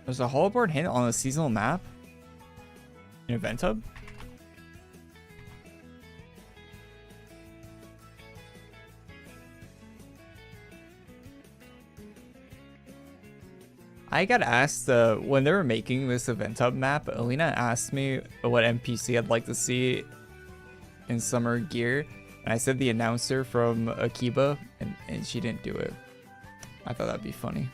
There's a hoverboard hint on a seasonal map in Event Hub. I got asked when they were making this Event Hub map, Alina asked me what NPC I'd like to see in summer gear. And I said the announcer from Akiba, and she didn't do it. I thought that'd be funny.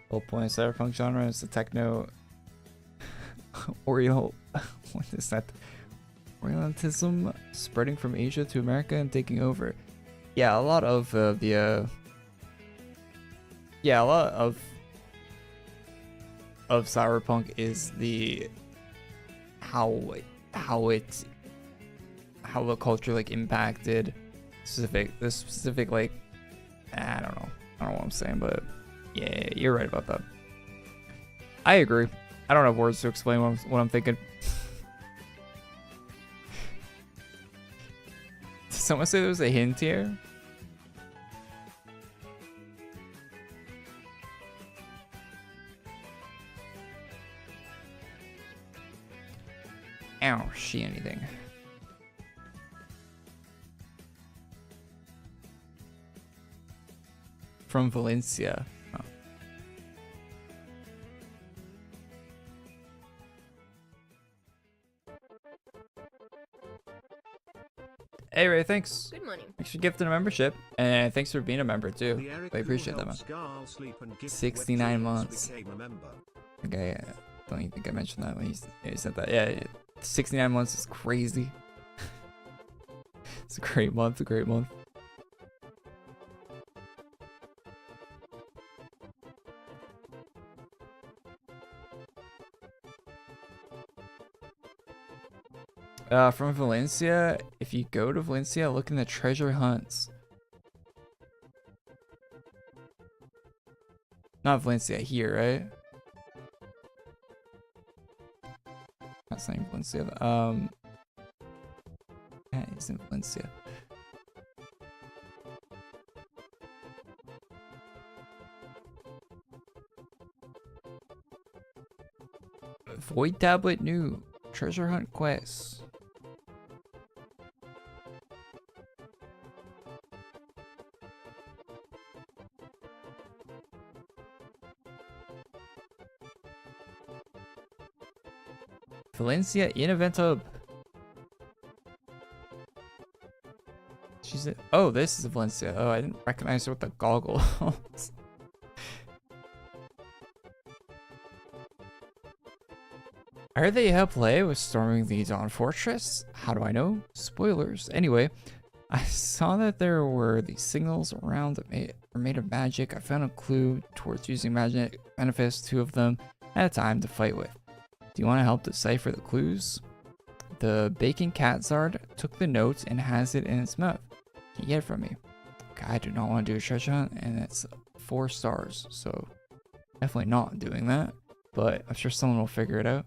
Whole point of cyberpunk genre is the techno Oriental. What is that? Orientalism spreading from Asia to America and taking over. Yeah, a lot of yeah, a lot of cyberpunk is the how the culture like impacted the specific like I don't know what I'm saying, but yeah, you're right about that. I agree. I don't have words to explain what I'm thinking. Did someone say there was a hint here? I don't see anything. From Valencia. Oh. Hey Ray, thanks. Good morning. Thanks for gifting a membership, and thanks for being a member too. I appreciate that, man. 69 months. Okay, I don't even think I mentioned that when you said that. Yeah, 69 months is crazy. It's a great month. A great month. From Valencia, if you go to Valencia, look in the treasure hunts. Not Valencia, here, right? That's not even Valencia. Yeah, it's in Valencia. Void tablet new. Treasure hunt quests. Valencia in event hub. She's a, oh, this is Valencia. Oh, I didn't recognize her with the goggles. I heard they help play with storming the Dawn Fortress. How do I know? Spoilers. Anyway, I saw that there were these signals around that were made of magic. I found a clue towards using magic manifest 2 of them at a time to fight with. Do you want to help decipher the clues? The Bacon Catzard took the notes and has it in its mouth. Can you get it from me? Okay, I do not want to do a treasure hunt, and it's 4 stars, so definitely not doing that. But I'm sure someone will figure it out.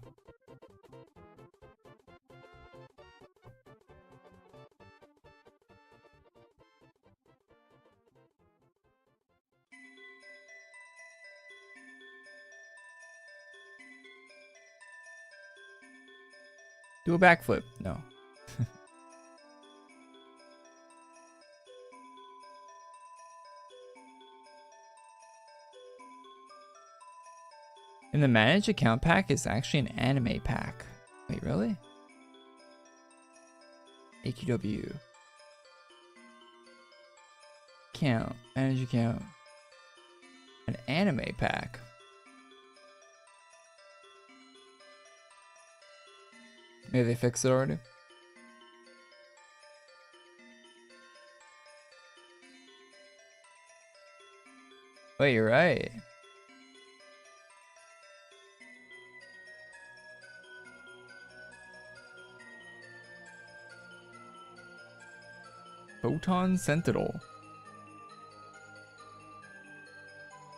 Do a backflip. No. And the manage account pack is actually an anime pack. Wait, really? AQW. Account. Manage account. An anime pack. Maybe they fixed it already. Wait, you're right. Photon Sentinel.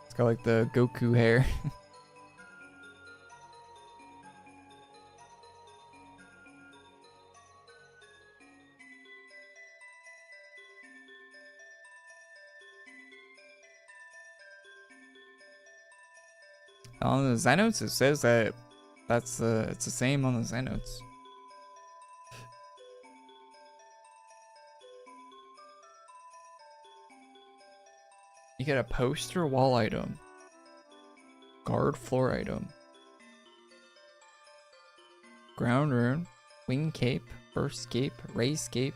It's got like the Goku hair. On the Zynotes, it says that it's the same on the Zynotes. You get a poster wall item, guard floor item, ground rune, wing cape, burst cape, raise cape.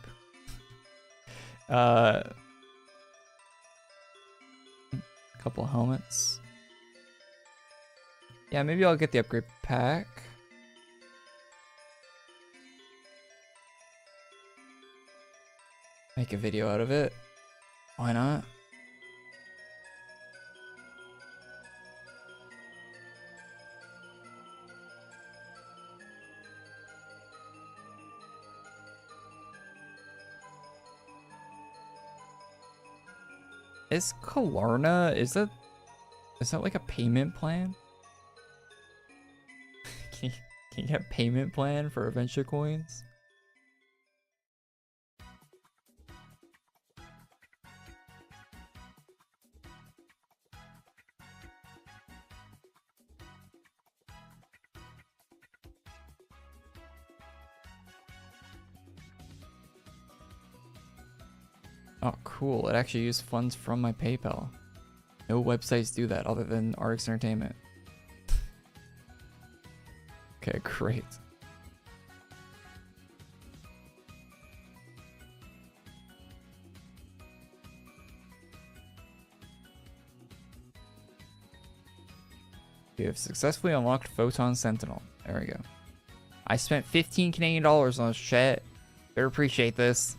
Couple helmets. Yeah, maybe I'll get the upgrade pack. Make a video out of it. Why not? Is Klarna, is that like a payment plan? Can you get a payment plan for adventure coins? Oh, cool. It actually used funds from my PayPal. No websites do that other than RX Entertainment. Okay, great. You have successfully unlocked Photon Sentinel. There we go. I spent 15 Canadian dollars on this chat. Better appreciate this.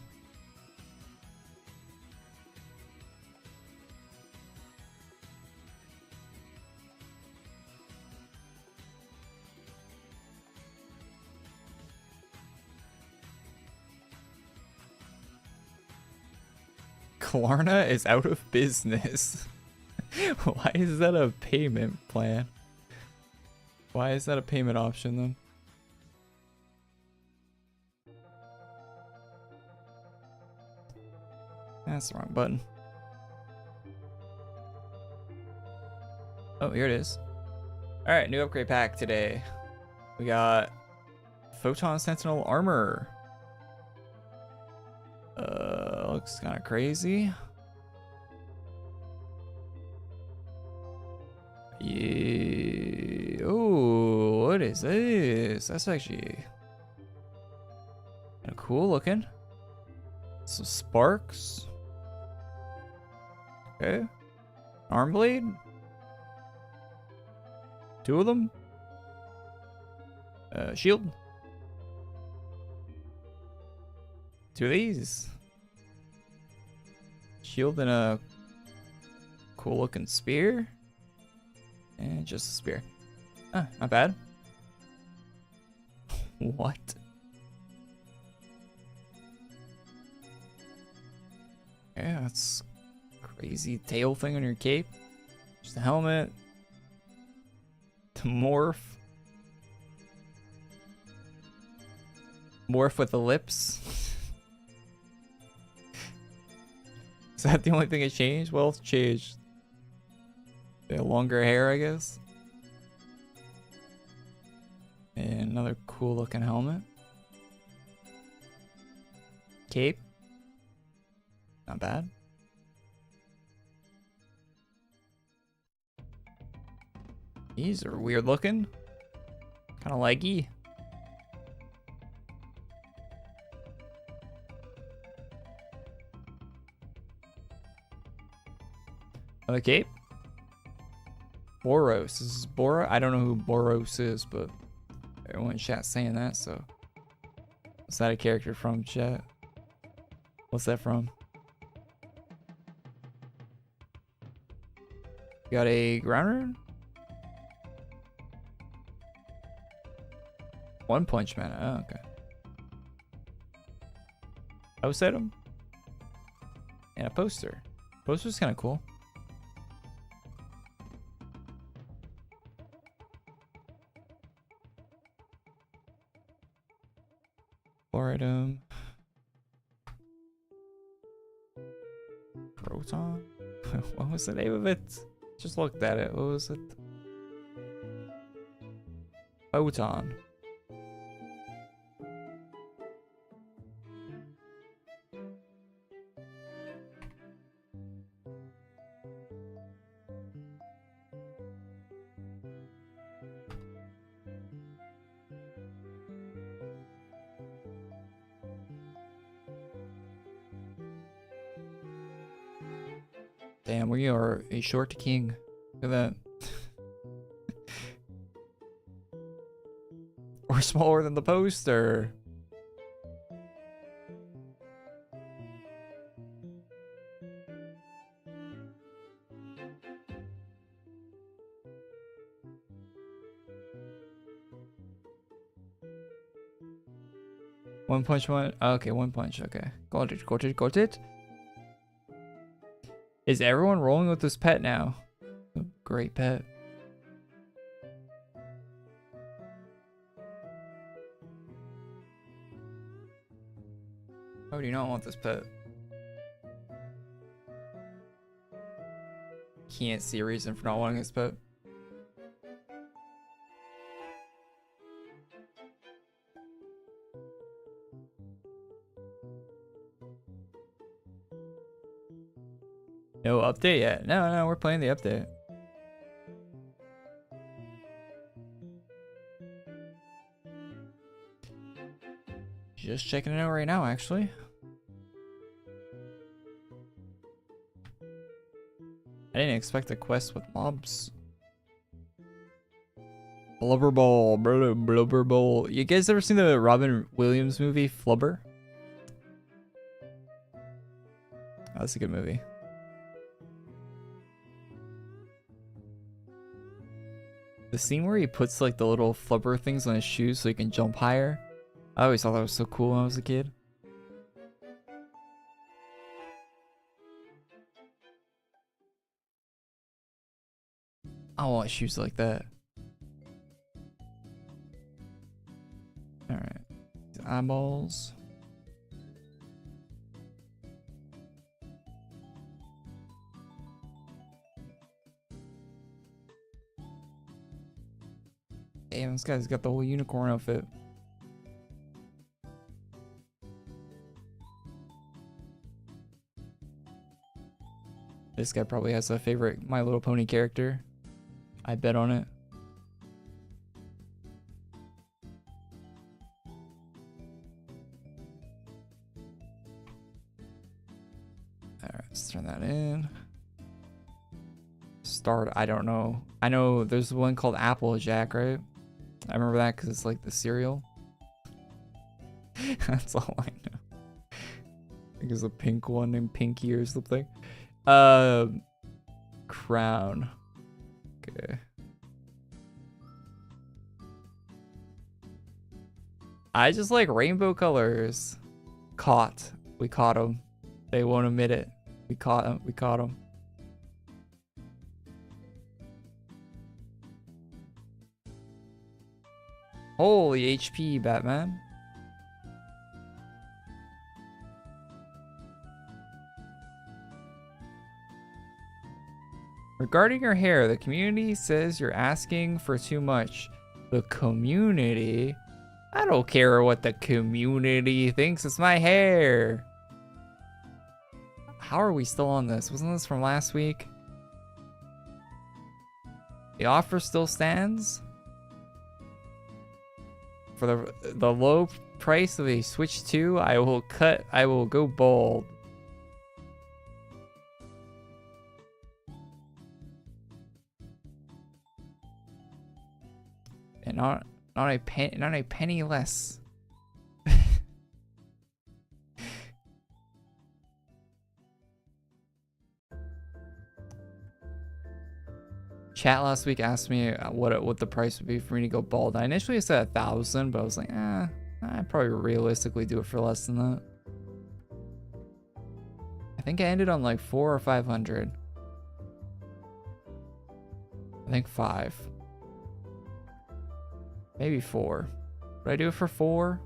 Klarna is out of business. Why is that a payment plan? Why is that a payment option then? That's the wrong button. Oh, here it is. Alright, new upgrade pack today. We got Photon Sentinel armor. Looks kind of crazy. Yeah. Oh, what is this? That's actually kind of cool looking. Some sparks. Okay. Arm blade. 2 of them. Shield. 2 of these. Shield and a cool looking spear. And just a spear. Ah, not bad. What? Yeah, that's crazy tail thing on your cape. Just a helmet. To morph. Morph with the lips. Is that the only thing that changed? Well, it's changed. Longer hair, I guess. And another cool looking helmet. Cape. Not bad. These are weird looking. Kind of leggy. Another cape. Boros. This is Bora. I don't know who Boros is, but everyone in chat's saying that, so. Is that a character from chat? What's that from? Got a grounder? One Punch Man. Oh, okay. Post item? And a poster. Poster's kind of cool. Item. Proton? What was the name of it? Just looked at it. What was it? Photon. Damn, we are a short king. Look at that. We're smaller than the poster. One punch one. Okay, one punch. Okay. Got it, got it, got it. Is everyone rolling with this pet now? Great pet. Why do you not want this pet? Can't see a reason for not wanting this pet. No update yet. No, we're playing the update. Just checking it out right now, actually. I didn't expect a quest with mobs. Blubber Ball, Blubber Ball. You guys ever seen the Robin Williams movie, Flubber? Oh, that's a good movie. The scene where he puts like the little flubber things on his shoes so he can jump higher. I always thought that was so cool when I was a kid. I want shoes like that. Alright. Eyeballs. Damn, this guy's got the whole unicorn outfit. This guy probably has a favorite My Little Pony character. I bet on it. Alright, let's turn that in. Start, I don't know. I know there's one called Applejack, right? I remember that because it's like the cereal. That's all I know. I think there's a pink one named Pinky or something. Crown. Okay. I just like rainbow colors. Caught. We caught them. They won't admit it. We caught them. We caught them. Holy HP, Batman. Regarding your hair, the community says you're asking for too much. The community? I don't care what the community thinks. It's my hair. How are we still on this? Wasn't this from last week? The offer still stands? For the low price of a Switch 2, I will go bald. And not a penny less. Chat last week asked me what the price would be for me to go bald. I initially said 1,000, but I was like, I'd probably realistically do it for less than that. I think I ended on like 400 or 500. I think 5. Maybe 4. Would I do it for 4?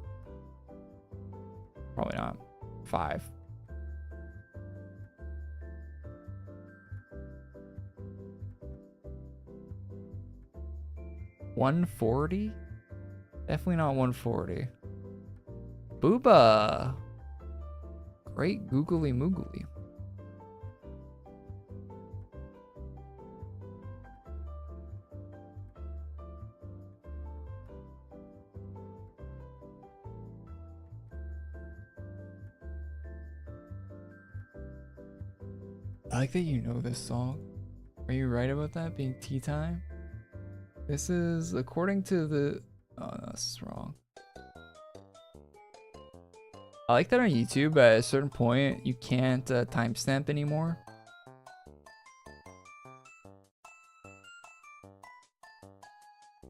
Probably not. 5. $140? Definitely not 140. Booba! Great googly moogly. I like that you know this song. Are you right about that being tea time? This is according to the this is wrong. I like that on YouTube, but at a certain point, you can't timestamp anymore.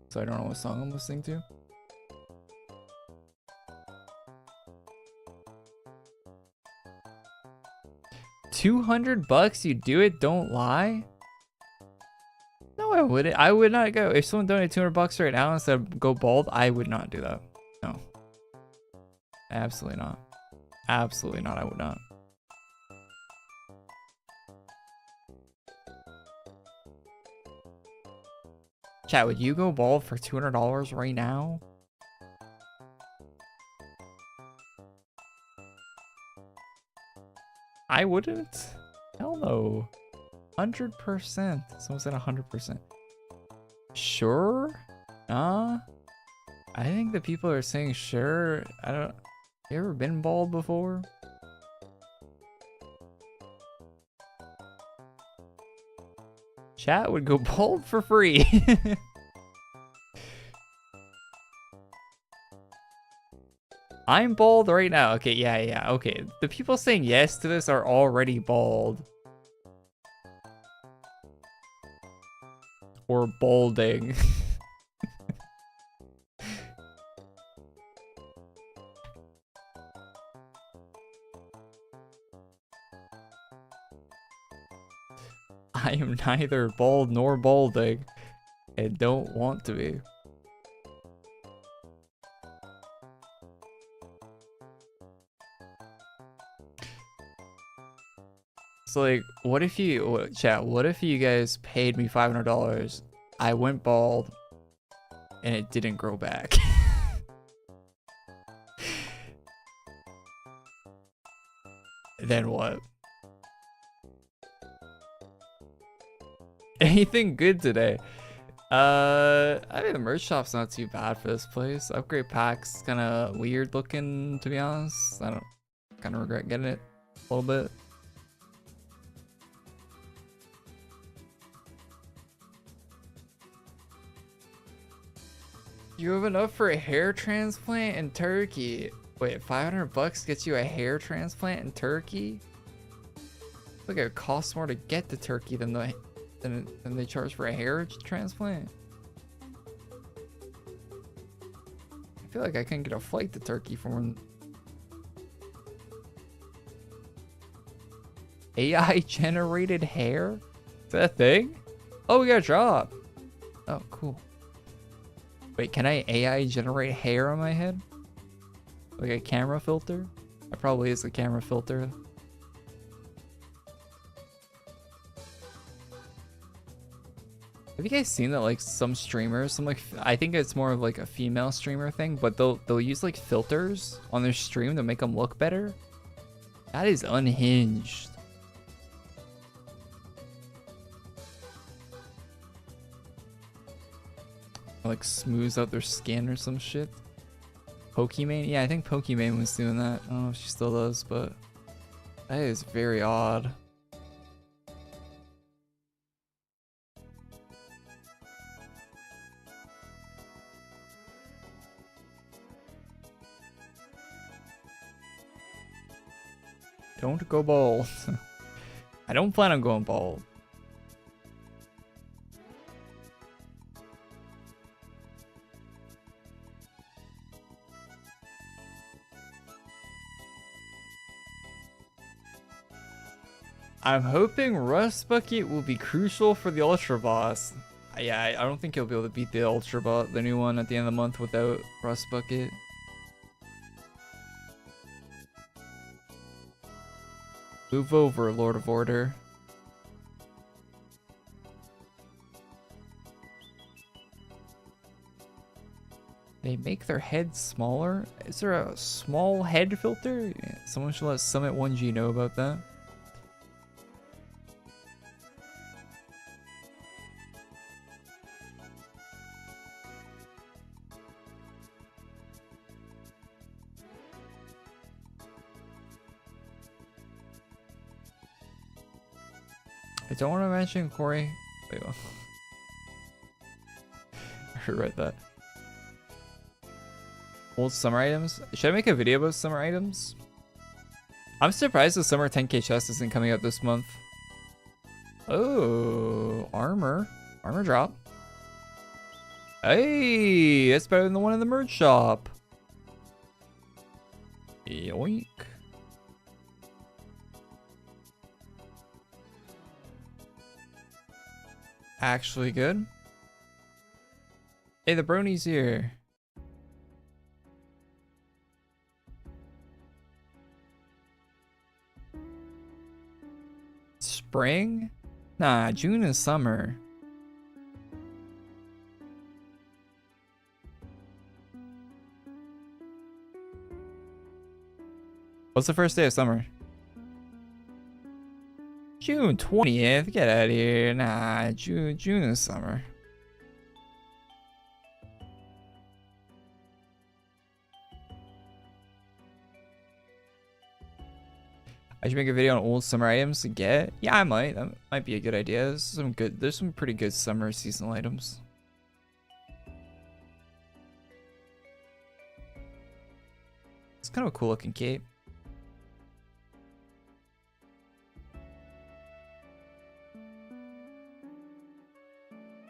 So I don't know what song I'm listening to. $200 you do it, don't lie? No, I wouldn't. I would not go. If someone donated $200 right now instead of go bald, I would not do that. No. Absolutely not. Absolutely not, I would not. Chat, would you go bald for $200 right now? I wouldn't. Hell no. 100%. Someone said 100%. Sure? Nah. I think the people are saying sure. I don't. You ever been bald before? Chat would go bald for free. I'm bald right now. Okay, yeah, okay. The people saying yes to this are already bald. Or balding. I am neither bald nor balding, and don't want to be. So like, what if you, chat, what if you guys paid me $500, I went bald, and it didn't grow back? Then what? Anything good today? I mean, the merch shop's not too bad for this place. Upgrade pack's kind of weird looking, to be honest. I don't kind of regret getting it a little bit. You have enough for a hair transplant in Turkey. Wait, $500 gets you a hair transplant in Turkey? Look, it costs more to get to Turkey than they charge for a hair transplant. I feel like I can get a flight to Turkey for one. AI generated hair? Is that a thing? Oh, we got a drop. Oh, cool. Wait, can I AI generate hair on my head? Like a camera filter? That probably is a camera filter. Have you guys seen that, like, some streamers, I think it's more of like a female streamer thing, but they'll use like filters on their stream to make them look better? That is unhinged. Like smooths out their skin or some shit. Pokimane? Yeah, I think Pokimane was doing that. I don't know if she still does, but that is very odd. Don't go bald. I don't plan on going bald. I'm hoping Rust Bucket will be crucial for the Ultra Boss. Yeah, I don't think he'll be able to beat the Ultra Boss, the new one at the end of the month, without Rust Bucket. Move over, Lord of Order. They make their heads smaller? Is there a small head filter? Yeah, someone should let Summit 1G know about that. I don't want to mention Korey. Wait, well. I read that. Old summer items. Should I make a video about summer items? I'm surprised the summer 10k chest isn't coming out this month. Oh, armor. Armor drop. Hey, that's better than the one in the merch shop. Yoink. Actually good. Hey, the brony's here. Spring? Nah, June is summer. What's the first day of summer? June 20th. Get out of here. Nah, June is summer. I should make a video on old summer items to get. Yeah, I might. That might be a good idea. There's some pretty good summer seasonal items. It's kind of a cool looking cape.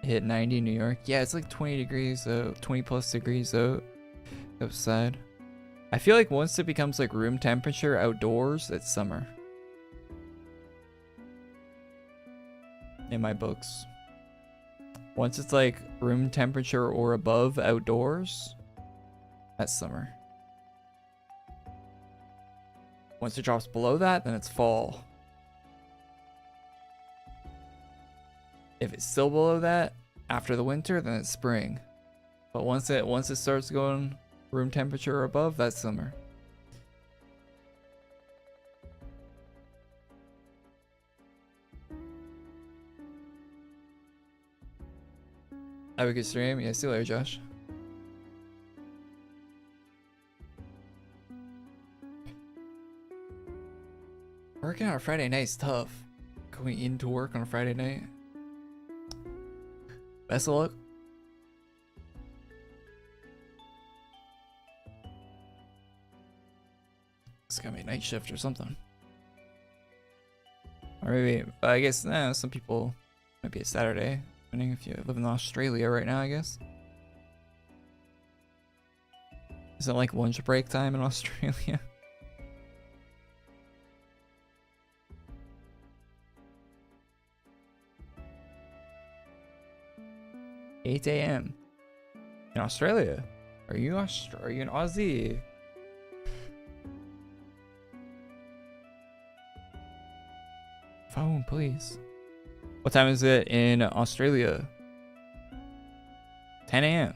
Hit 90 in New York. Yeah, it's like 20 degrees out, 20 plus degrees out outside. I feel like once it becomes like room temperature outdoors, it's summer. In my books. Once it's like room temperature or above outdoors, that's summer. Once it drops below that, then it's fall. If it's still below that after the winter, then it's spring. But once it starts going room temperature or above, that's summer. Have a good stream. Yeah, see you later, Josh. Working on a Friday night's tough. Going into work on a Friday night. Best of luck. It's gonna be a night shift or something. Or maybe, I guess, some people might be a Saturday, depending if you live in Australia right now, I guess. Is it like lunch break time in Australia? 8 a.m. in Australia. Are you an Aussie? Phone, please. What time is it in Australia? 10 a.m.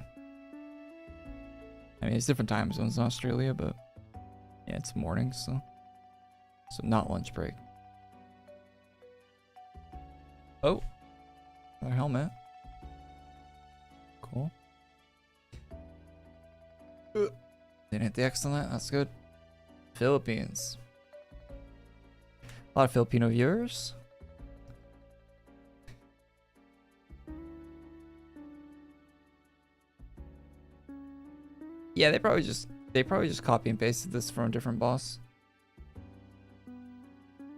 I mean, it's different time zones in Australia, but yeah, it's morning, so not lunch break. Oh, another helmet. Cool. Didn't hit the X on that. That's good. Philippines. A lot of Filipino viewers. Yeah, they probably just copy and pasted this from a different boss.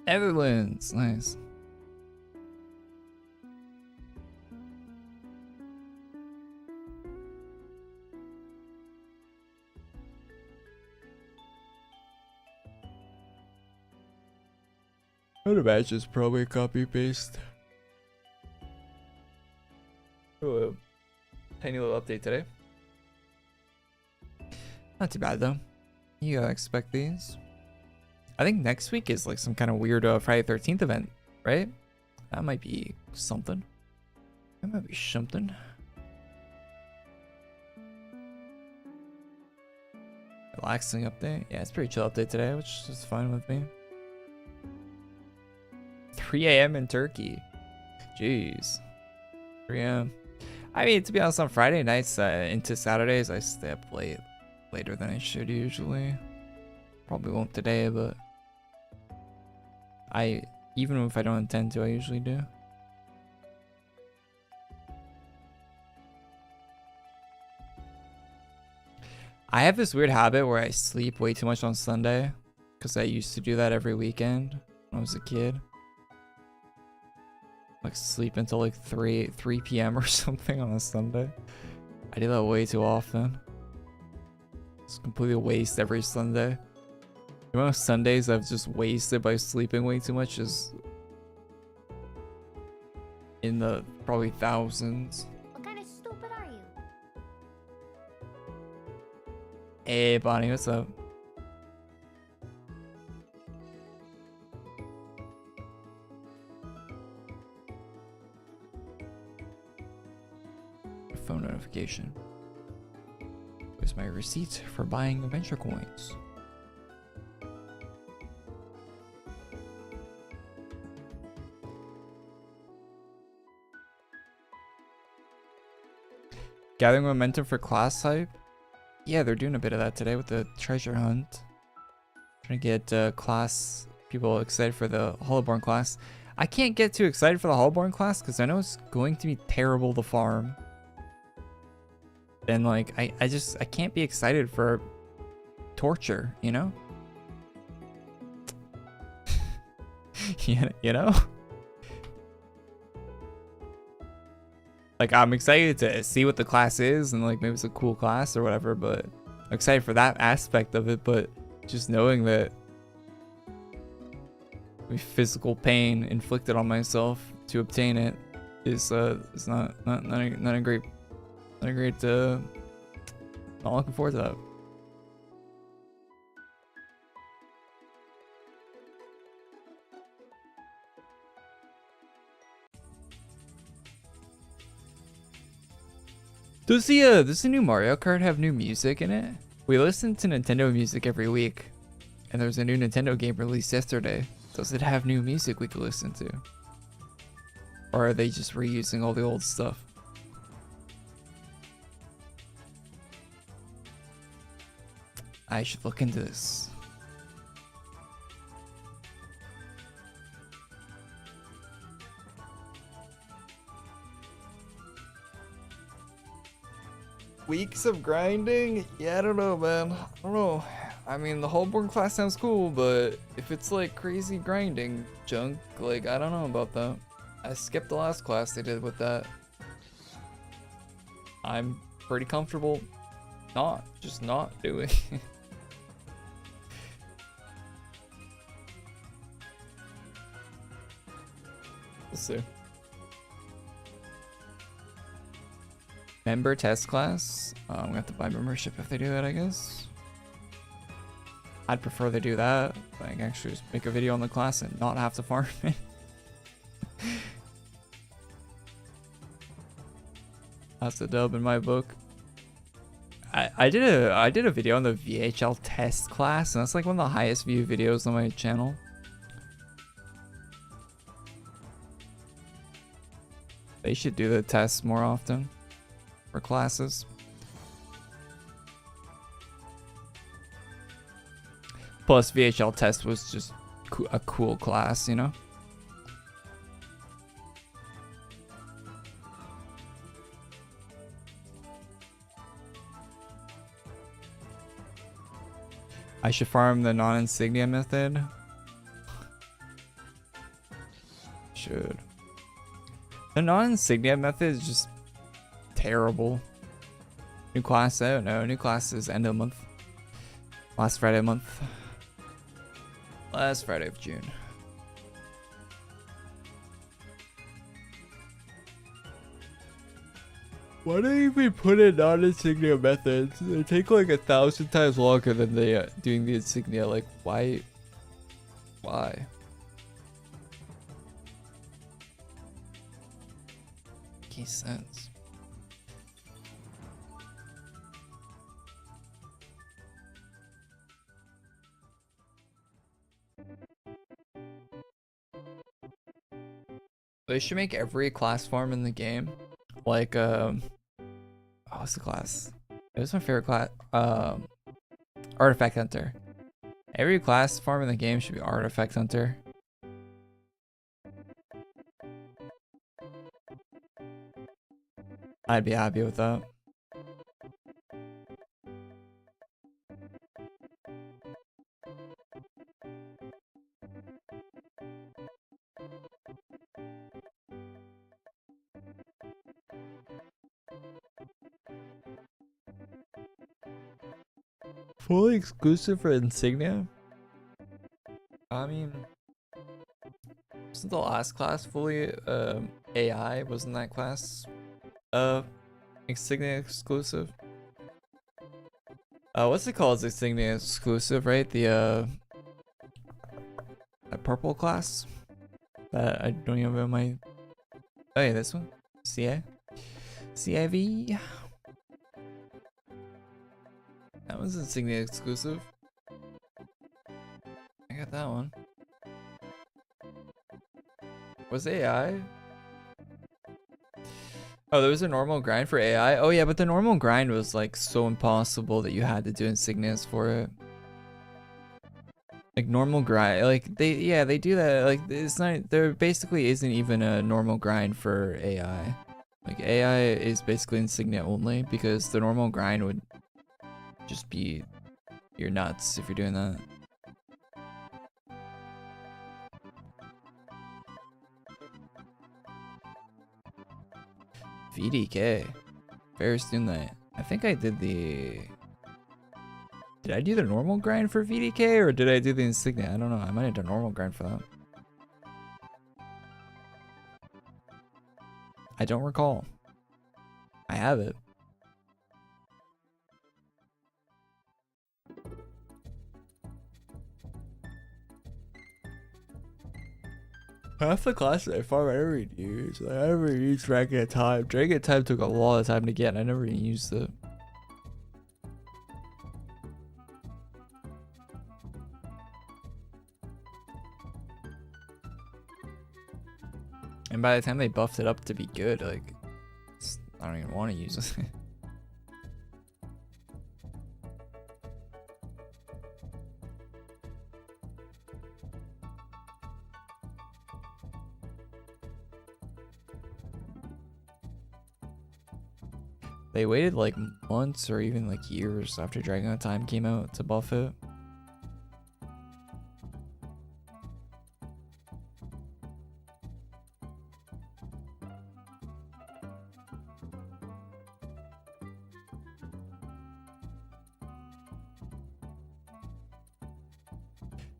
Netherlands, nice. I'd imagine it's probably a copy paste. Oh, tiny little update today. Not too bad though. You gotta expect these. I think next week is like some kind of weird Friday 13th event, right? That might be something. That might be something. Relaxing update. Yeah, it's pretty chill update today, which is fine with me. 3 a.m. in Turkey. Jeez. 3 a.m. I mean, to be honest, on Friday nights into Saturdays, I stay up later than I should usually. Probably won't today, but even if I don't intend to, I usually do. I have this weird habit where I sleep way too much on Sunday because I used to do that every weekend when I was a kid. Like sleep until like 3 p.m. or something on a Sunday. I do that way too often. It's completely waste every Sunday. The amount of Sundays I've just wasted by sleeping way too much is in the probably thousands. What kind of stupid are you? Hey Bonnie, what's up? Phone notification. Where's my receipt for buying adventure coins? Gathering momentum for class hype? Yeah, they're doing a bit of that today with the treasure hunt. Trying to get class people excited for the Hollowborn class. I can't get too excited for the Hollowborn class because I know it's going to be terrible to farm. And like, I can't be excited for torture, you know? You know? Like, I'm excited to see what the class is and like maybe it's a cool class or whatever, but I'm excited for that aspect of it, but just knowing that physical pain inflicted on myself to obtain it is not a great not looking forward to that. Does the new Mario Kart have new music in it? We listen to Nintendo music every week, and there's a new Nintendo game released yesterday. Does it have new music we could listen to? Or are they just reusing all the old stuff? I should look into this. Weeks of grinding? Yeah, I don't know, man. I don't know. I mean, the Hollowborn class sounds cool, but if it's like crazy grinding junk, like, I don't know about that. I skipped the last class they did with that. I'm pretty comfortable just not doing it. We'll see. Member test class. I'm gonna have to buy membership if they do that, I guess. I'd prefer they do that. I can actually just make a video on the class and not have to farm it. That's the dub in my book. I did a video on the VHL test class, and that's like one of the highest viewed videos on my channel. They should do the tests more often for classes. Plus, VHL test was just a cool class, you know? I should farm the non-insignia method. Should. The non-insignia method is just terrible. New class, I don't know. New class is end of the month. Last Friday of the month. Last Friday of June. Why do they even put in non-insignia methods? They take like 1,000 times longer than they doing the insignia. Like, why? Why? Makes sense. They should make every class farm in the game like oh, what's the class? It was my favorite class. Artifact Hunter. Every class farm in the game should be Artifact Hunter. I'd be happy with that. Fully exclusive for Insignia? I mean, wasn't the last class fully AI? Wasn't that class Insignia exclusive? What's it called? It's Insignia exclusive, right? The that purple class that I don't even have my. Oh yeah, this one. CI. CIV. That was Insignia exclusive. I got that one. Was AI? Oh, there was a normal grind for AI? Oh yeah, but the normal grind was like so impossible that you had to do insignias for it. Like normal grind, like they do that, like it's not, there basically isn't even a normal grind for AI. Like AI is basically insignia only because the normal grind would just be, you're nuts if you're doing that. VDK. Ferris Dune Night. I think I did the... Did I do the normal grind for VDK or did I do the insignia? I don't know. I might have done normal grind for that. I don't recall. I have it. Half the classes I far I never used. I never used Dragon of Time. Dragon of Time took a lot of time to get and I never even used it. And by the time they buffed it up to be good, like, I don't even want to use it. They waited like months or even like years after Dragon of Time came out to buff it.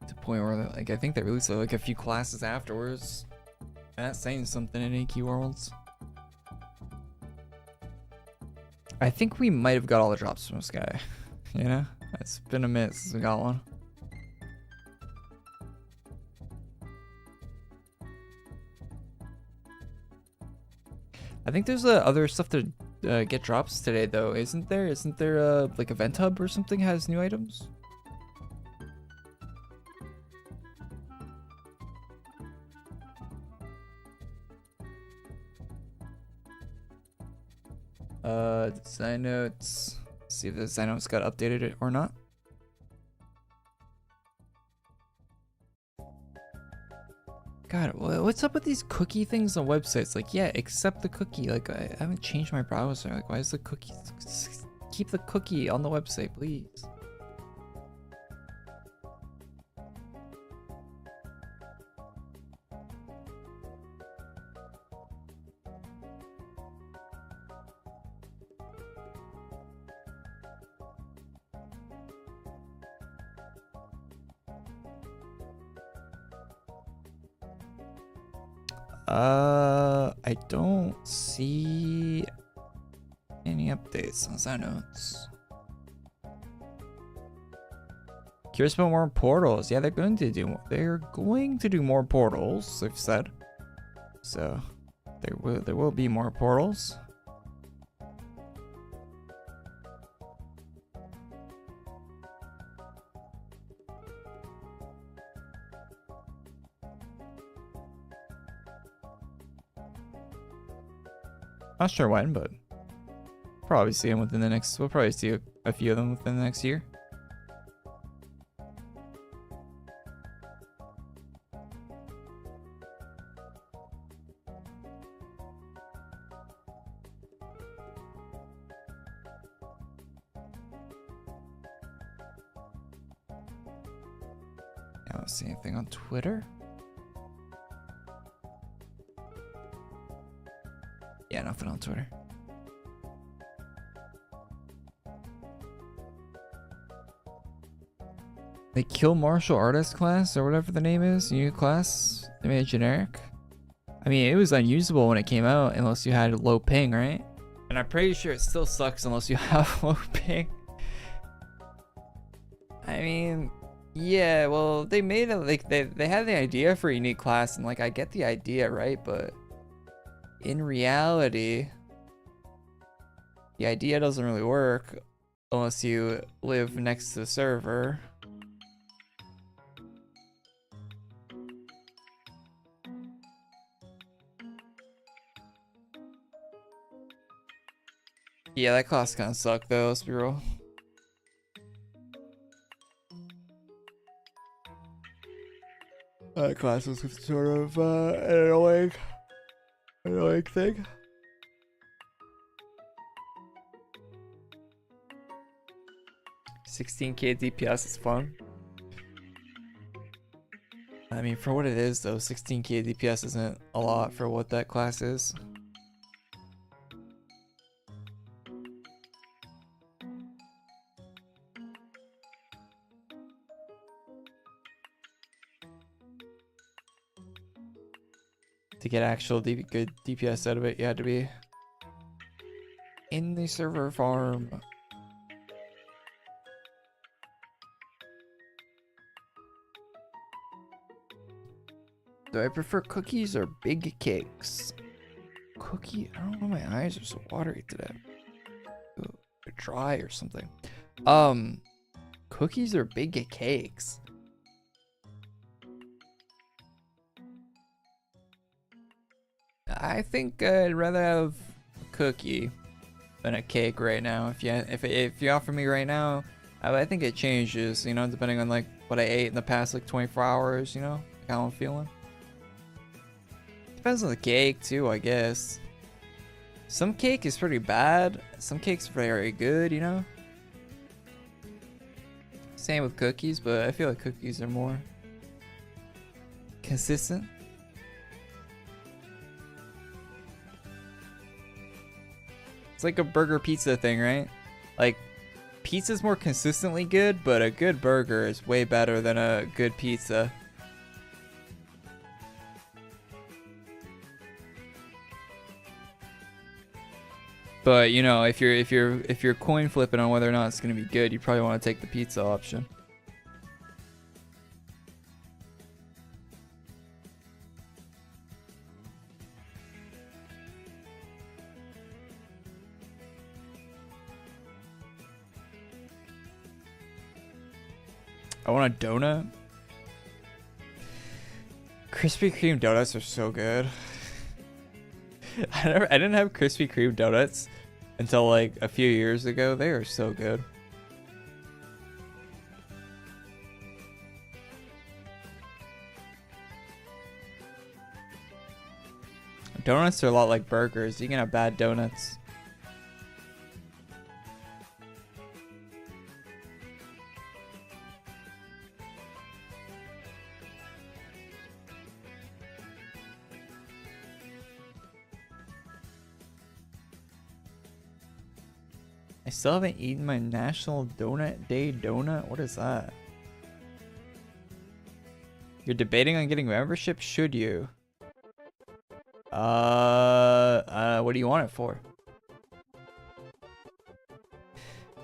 To the point where like I think they released like a few classes afterwards. And that's saying something in AQWorlds. I think we might have got all the drops from this guy. You know? It's been a minute since we got one. I think there's other stuff to get drops today though, isn't there? Isn't there like Event Hub or something has new items? Design notes. See if the design notes got updated or not. God, what's up with these cookie things on websites? Like, yeah, accept the cookie. Like, I haven't changed my browser. Like, why is the cookie? Keep the cookie on the website, please. I don't see any updates on side notes. Curious about more portals. Yeah, they're going to do more portals, they've said. So there will be more portals. Not sure when, but probably see them within the next. We'll probably see a few of them within the next year. I don't see anything on Twitter. Yeah, nothing on Twitter. They kill martial artist class or whatever the name is, new class. They made it generic. I mean, it was unusable when it came out unless you had low ping, right? And I'm pretty sure it still sucks unless you have low ping. I mean, yeah, well, they made it like they had the idea for a unique class, and like I get the idea, right? But in reality, the idea doesn't really work unless you live next to the server. Yeah, that class kind of sucked though, let's be real. That class was sort of an annoying thing. $16k DPS is fun. I mean, for what it is though, 16k DPS isn't a lot for what that class is. To get actual good DPS out of it, you had to be in the server farm. Do I prefer cookies or big cakes? Cookie? I don't know, my eyes are so watery today. Ooh, they're dry or something. Cookies or big cakes? I think I'd rather have a cookie than a cake right now. If you offer me right now, I think it changes, you know, depending on like what I ate in the past like 24 hours, you know, how I'm feeling. Depends on the cake too, I guess. Some cake is pretty bad. Some cake's very good, you know. Same with cookies, but I feel like cookies are more consistent. It's like a burger pizza thing, right? Like, pizza's more consistently good, but a good burger is way better than a good pizza. But you know, if you're coin flipping on whether or not it's gonna be good, you probably want to take the pizza option. I want a donut. Krispy Kreme donuts are so good. I didn't have Krispy Kreme donuts until like a few years ago. They are so good. Donuts are a lot like burgers. You can have bad donuts. I still haven't eaten my National Donut Day donut. What is that? You're debating on getting membership? Should you? What do you want it for?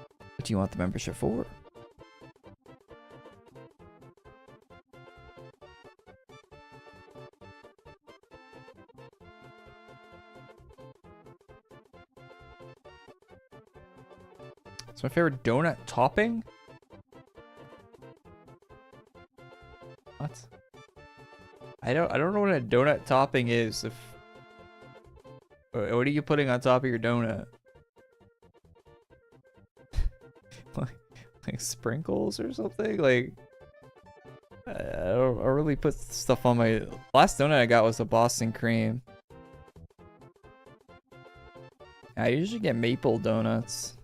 What do you want the membership for? It's my favorite donut topping? What? I don't know what a donut topping is. What are you putting on top of your donut? like sprinkles or something? Like I don't really put stuff on my last donut I got was a Boston cream. I usually get maple donuts.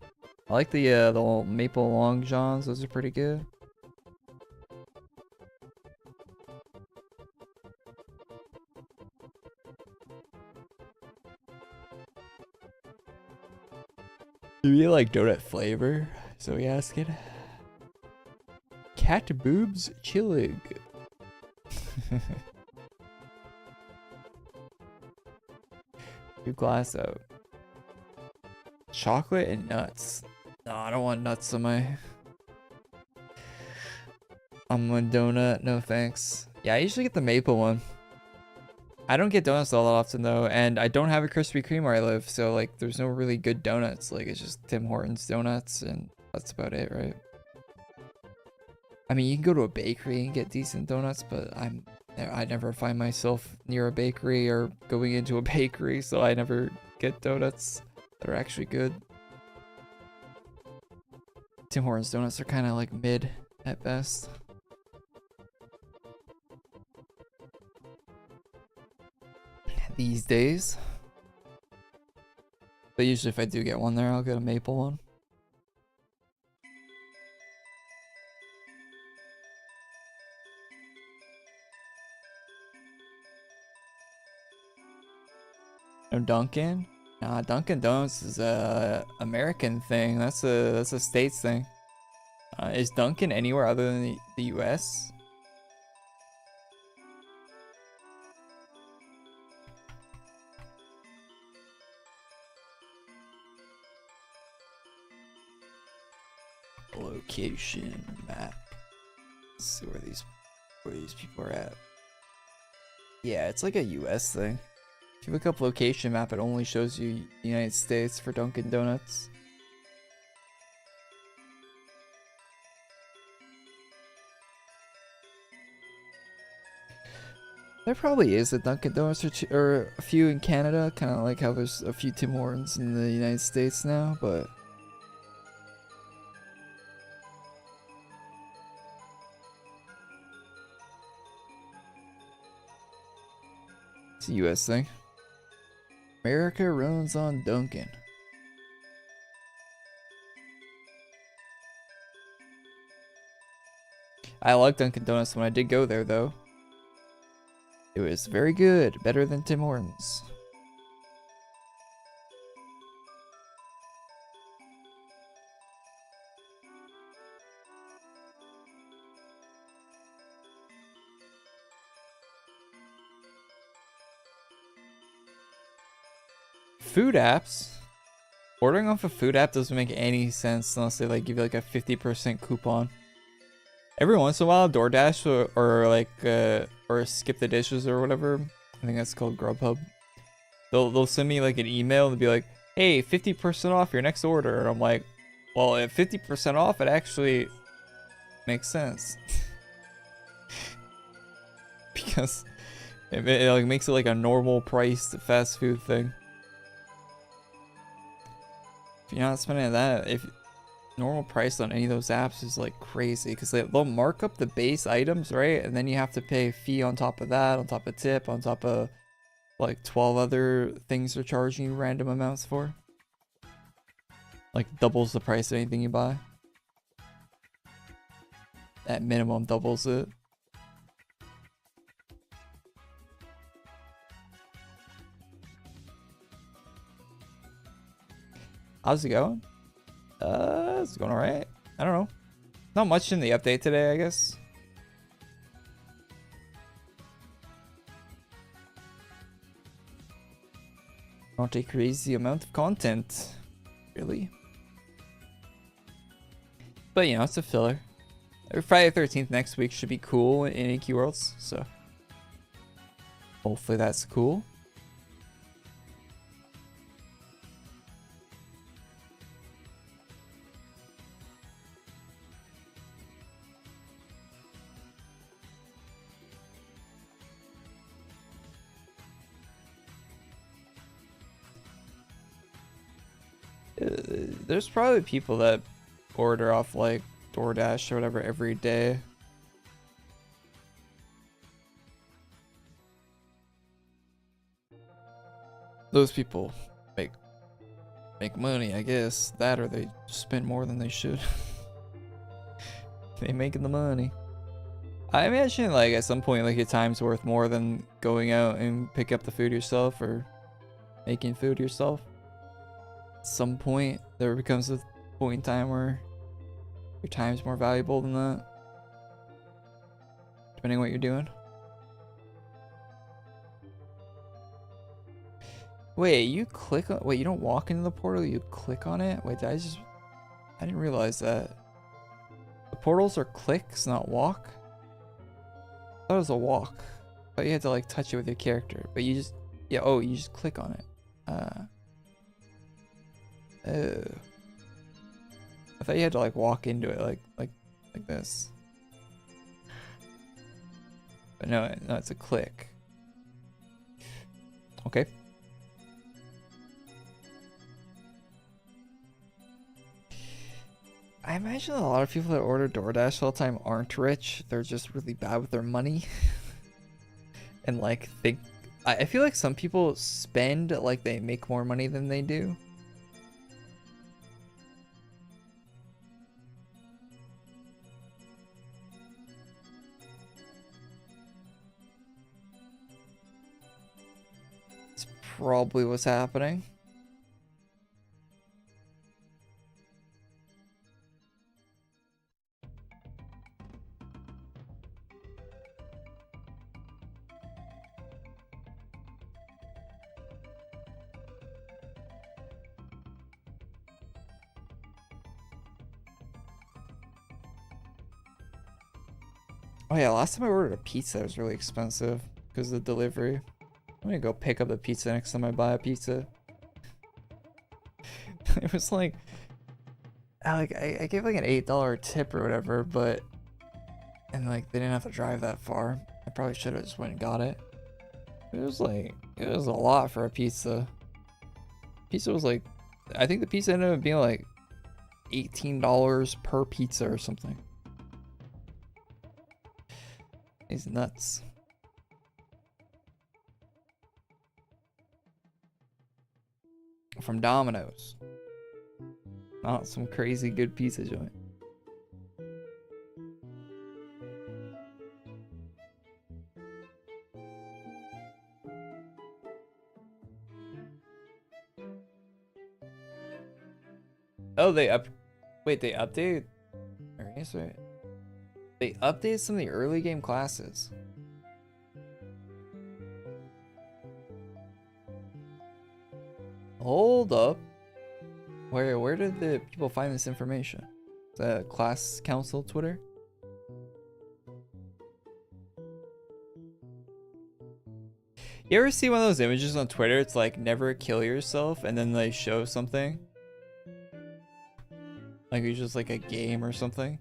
I like the maple long johns. Those are pretty good. Do you like donut flavor? So we asking. Cat boobs chilling. Your glass out. Chocolate and nuts. No, I don't want nuts on my donut. No thanks. Yeah, I usually get the maple one. I don't get donuts all that often though, and I don't have a Krispy Kreme where I live, so like there's no really good donuts. Like it's just Tim Hortons donuts and that's about it, right? I mean, you can go to a bakery and get decent donuts, but I never find myself near a bakery or going into a bakery, so I never get donuts that are actually good. Tim Hortons donuts are kind of like mid at best. These days. But usually if I do get one there, I'll get a maple one. No Dunkin'? Nah, Dunkin' Donuts is a American thing. That's a States thing. Is Dunkin' anywhere other than the US? Location map. Let's see where these people are at. Yeah, it's like a US thing. If you look up location map, it only shows you the United States for Dunkin' Donuts. There probably is a Dunkin' Donuts or a few in Canada, kind of like how there's a few Tim Hortons in the United States now, but it's a US thing. America runs on Dunkin'. I like Dunkin' Donuts when I did go there, though. It was very good, better than Tim Hortons. Food apps? Ordering off a food app doesn't make any sense unless they like give you like a 50% coupon. Every once in a while, DoorDash or like or Skip the Dishes or whatever, I think that's called Grubhub. They'll send me like an email and be like, "Hey, 50% off your next order," and I'm like, "Well, at 50% off, it actually makes sense." Because it like makes it like a normal priced fast food thing. If you're not spending that, if normal price on any of those apps is like crazy, because they'll mark up the base items, right? And then you have to pay a fee on top of that, on top of tip, on top of like 12 other things they're charging you random amounts for. Like doubles the price of anything you buy. At minimum doubles it. How's it going? It's going alright. I don't know. Not much in the update today, I guess. Not a crazy amount of content, really. But you know, it's a filler. Friday the 13th next week should be cool in AQWorlds, so hopefully that's cool. There's probably people that order off like DoorDash or whatever every day. Those people make money, I guess. That or they spend more than they should. They making the money. I imagine like at some point like your time's worth more than going out and pick up the food yourself or making food yourself. At some point there becomes a point in time where your time's more valuable than that. depending on what you're doing. Wait, you click on, wait, you don't walk into the portal, you click on it? Wait, I didn't realize that. The portals are clicks, not walk? I thought it was a walk. I thought you had to like touch it with your character, but you just, yeah, oh, you just click on it. Oh. I thought you had to like walk into it like this. But no, it's a click. Okay. I imagine a lot of people that order DoorDash all the time aren't rich. They're just really bad with their money. And like I feel like some people spend like they make more money than they do. It's probably what's happening. Oh yeah, last time I ordered a pizza, it was really expensive because of the delivery. I'm gonna go pick up the pizza next time I buy a pizza. It was like I gave like an $8 tip or whatever, but and like they didn't have to drive that far. I probably should have just went and got it. It was a lot for a pizza. Pizza was like, I think the pizza ended up being like $18 per pizza or something. It's nuts. From Domino's. Not some crazy good pizza joint. Oh, they updated. Sorry. They updated some of the early game classes. Hold up. Where did the people find this information? The class council Twitter? You ever see one of those images on Twitter? It's like never kill yourself, and then they show something. Like it's just like a game or something.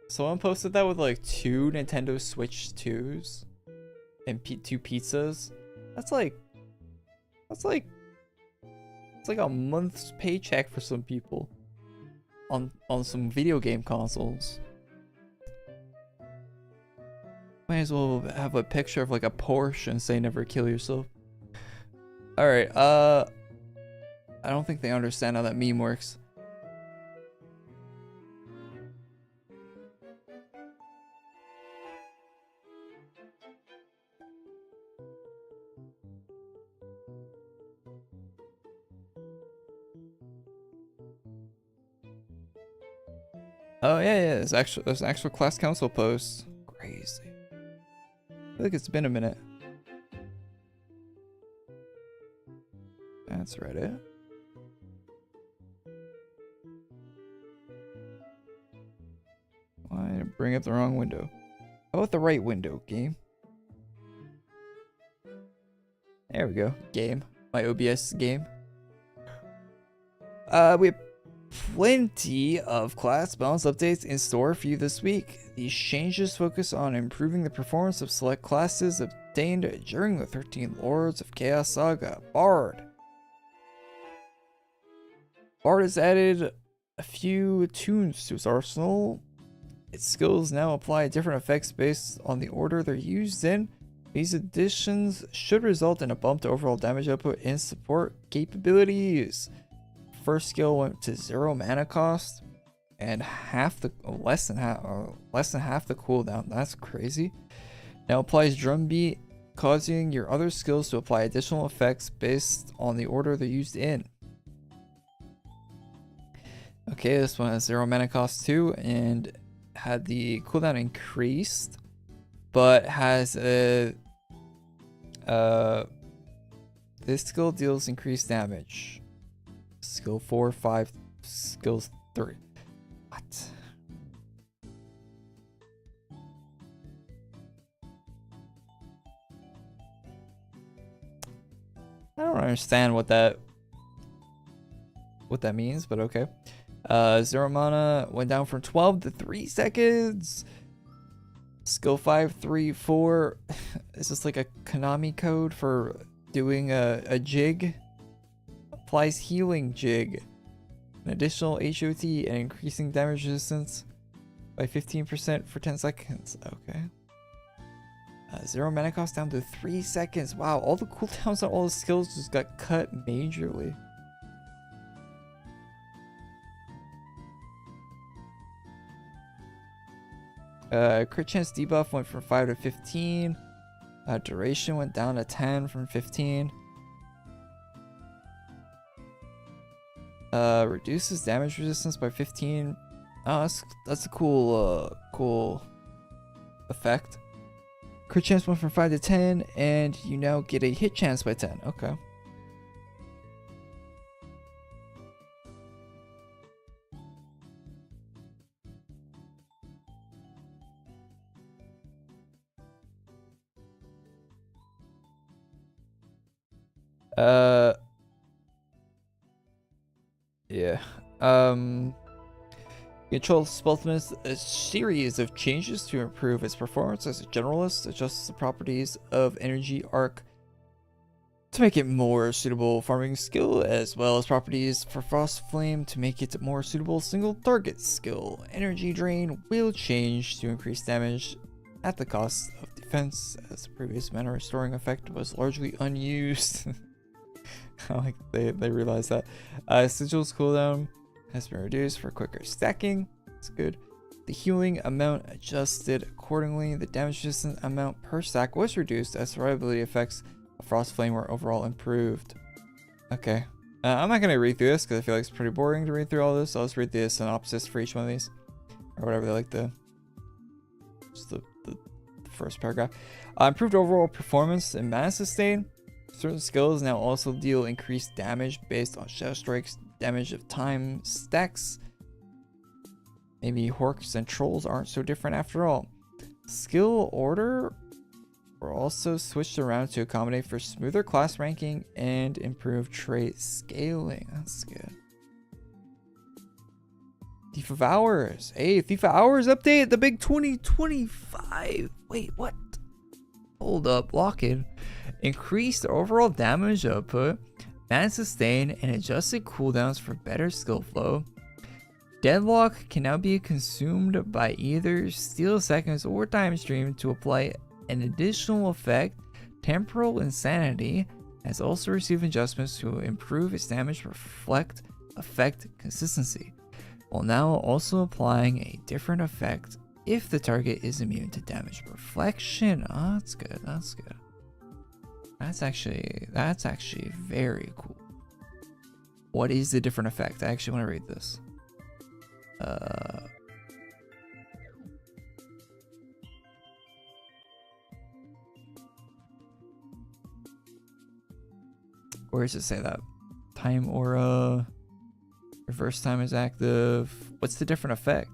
Someone posted that with like 2 Nintendo Switch 2s and 2 pizzas. It's like a month's paycheck for some people on some video game consoles. Might as well have a picture of like a Porsche and say never kill yourself. Alright, I don't think they understand how that meme works. Oh yeah, there's an actual class council post. Crazy. I feel like it's been a minute. That's Reddit. Why did I bring up the wrong window? How about the right window, game? There we go, game. My OBS game. We have plenty of class balance updates in store for you this week. These changes focus on improving the performance of select classes obtained during the 13 Lords of Chaos saga. Bard has added a few tunes to his arsenal. Its skills now apply different effects based on the order they're used in. These additions should result in a bump to overall damage output and support capabilities. First skill went to 0 mana cost and less than half the cooldown. That's crazy. Now applies drum beat, causing your other skills to apply additional effects based on the order they're used in. Okay, this one has 0 mana cost too and had the cooldown increased, but has a this skill deals increased damage. Skill 4, 5, skills 3. What? I don't understand what that means, but okay. Zero mana went down from 12 to 3 seconds. Skill 5, 3, 4. Is this like a Konami code for doing a jig? Applies healing jig. An additional HOT and increasing damage resistance by 15% for 10 seconds. Okay. Zero mana cost down to 3 seconds. Wow, all the cooldowns on all the skills just got cut majorly. Crit chance debuff went from 5 to 15. Duration went down to 10 from 15. Reduces damage resistance by 15. Oh, that's a cool effect. Crit chance went from 5 to 10, and you now get a hit chance by 10. Okay. Yeah. Control Spellsmith a series of changes to improve its performance as a generalist, adjusts the properties of Energy Arc to make it more suitable farming skill, as well as properties for Frost Flame to make it more suitable single target skill. Energy Drain will change to increase damage at the cost of defense, as the previous mana restoring effect was largely unused. Like they realized that. Sigil's cooldown has been reduced for quicker stacking. That's good. The healing amount adjusted accordingly. The damage resistance amount per stack was reduced as survivability effects of Frost Flame were overall improved. Okay. I'm not going to read through this because I feel like it's pretty boring to read through all this. So I'll just read the synopsis for each one of these. Or whatever they like to... Just the first paragraph. Improved overall performance and mana sustain. Certain skills now also deal increased damage based on Shadow Strike's damage of time stacks. Maybe Horks and Trolls aren't so different after all. Skill order were also switched around to accommodate for smoother class ranking and improved trait scaling. That's good. Thief of Hours. Hey, Thief of Hours update, the big 2025. Wait, what? Hold up, lock in. Increased overall damage output, mana sustain, and adjusted cooldowns for better skill flow. Deadlock can now be consumed by either Steal Seconds or Time Stream to apply an additional effect. Temporal Insanity has also received adjustments to improve its damage reflect effect consistency, while now also applying a different effect if the target is immune to damage reflection. Oh, that's good. That's good. That's actually very cool. What is the different effect? I actually want to read this. Where does it say that? Time aura. Reverse time is active. What's the different effect?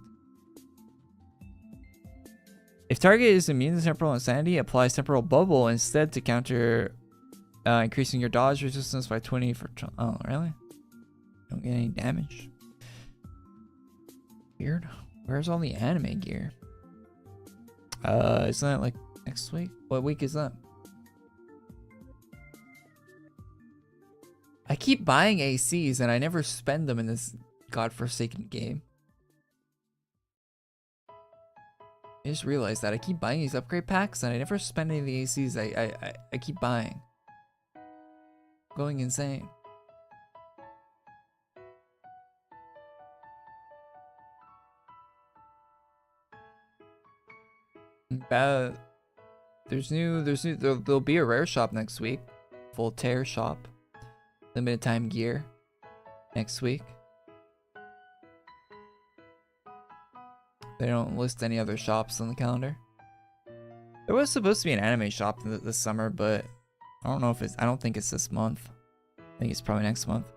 If target is immune to temporal insanity, applies temporal bubble instead to counter increasing your dodge resistance by 20 for... Oh, really? Don't get any damage. Weird. Where's all the anime gear? Isn't that like next week? What week is that? I keep buying ACs and I never spend them in this godforsaken game. I just realized that I keep buying these upgrade packs and I never spend any of the ACs I keep buying. Going insane. There'll be a rare shop next week. Voltaire shop. Limited time gear next week. They don't list any other shops on the calendar. There was supposed to be an anime shop this summer, but I don't know if it's. I don't think it's this month. I think it's probably next month.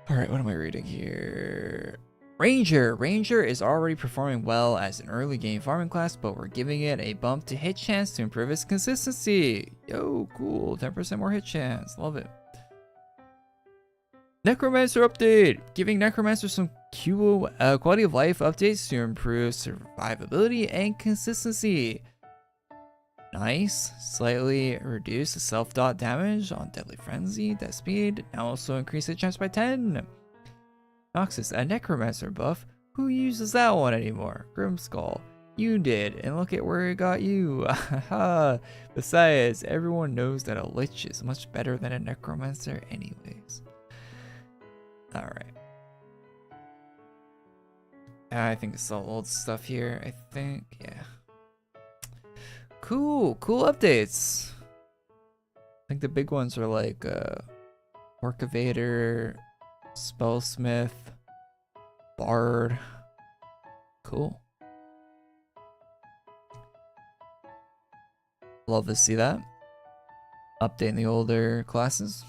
All right, what am I reading here? Ranger is already performing well as an early game farming class, but we're giving it a bump to hit chance to improve its consistency. Yo, cool. 10% more hit chance. Love it. Necromancer update. Giving Necromancer some quality of life updates to improve survivability and consistency. Nice. Slightly reduce the self-dot damage on Deadly Frenzy, death speed. Now also increase hit chance by 10. Noxus, a Necromancer buff. Who uses that one anymore? Grimskull. You did, and look at where it got you. Haha. Besides, everyone knows that a Lich is much better than a Necromancer anyways. Alright. I think it's all old stuff here, I think. Yeah. Cool updates. I think the big ones are like Orcavator, Spellsmith, Bard. Cool. Love to see that. Updating the older classes.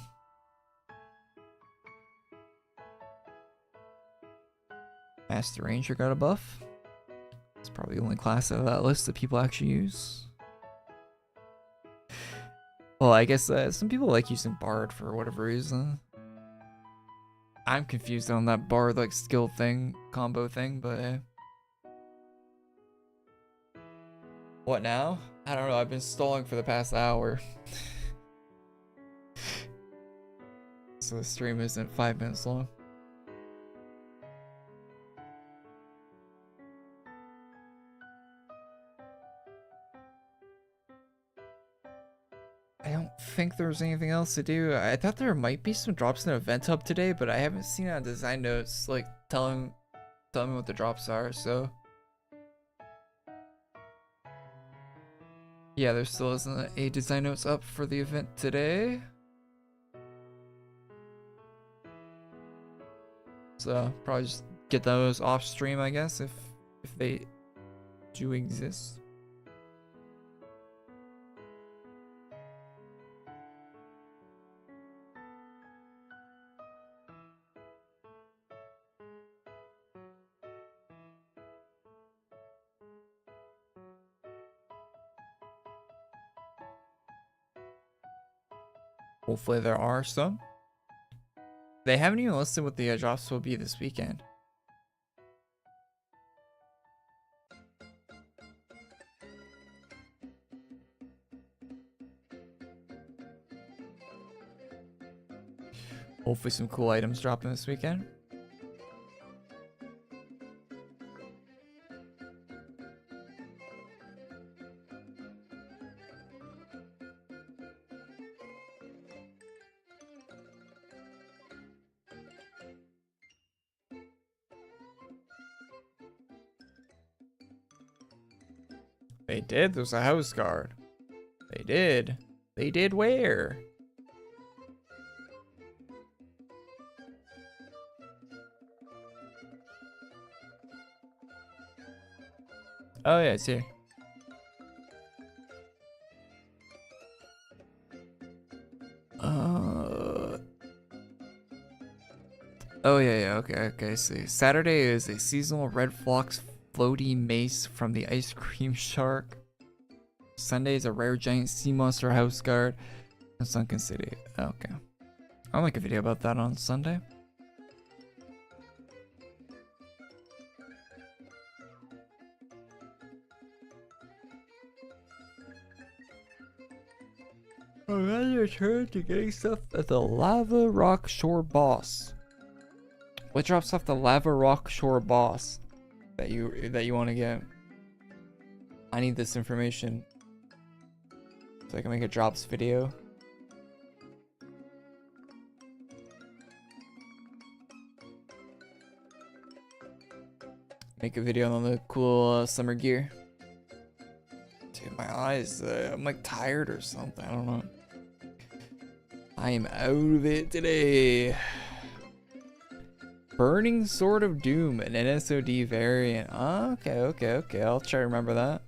Master Ranger got a buff. It's probably the only class out of that list that people actually use. Well, I guess some people like using Bard for whatever reason. I'm confused on that Bard like skill thing, combo thing, but what now? I don't know. I've been stalling for the past hour. So the stream isn't 5 minutes long. I don't think there's anything else to do. I thought there might be some drops in the event hub today, but I haven't seen it on design notes like telling me what the drops are, so yeah, there still isn't a design notes up for the event today. So probably just get those off stream, I guess, if they do exist. Hopefully there are some. They haven't even listed what the drops will be this weekend. Hopefully some cool items dropping this weekend. They did? There's a house guard. They did. They did where? Oh yeah, it's here. Oh yeah, okay, see. Saturday is a seasonal Red Fox floaty mace from the Ice Cream Shark. Sunday is a rare giant sea monster house guard in Sunken City. Okay. I'll make a video about that on Sunday. Oh, that's your turn to getting stuff at the Lava Rock Shore Boss. What drops off the Lava Rock Shore Boss that you want to get? I need this information so I can make a drops video. Make a video on the cool summer gear. Dude, my eyes, I'm like tired or something. I don't know. I am out of it today. Burning Sword of Doom, an NSOD variant. Okay. I'll try to remember that.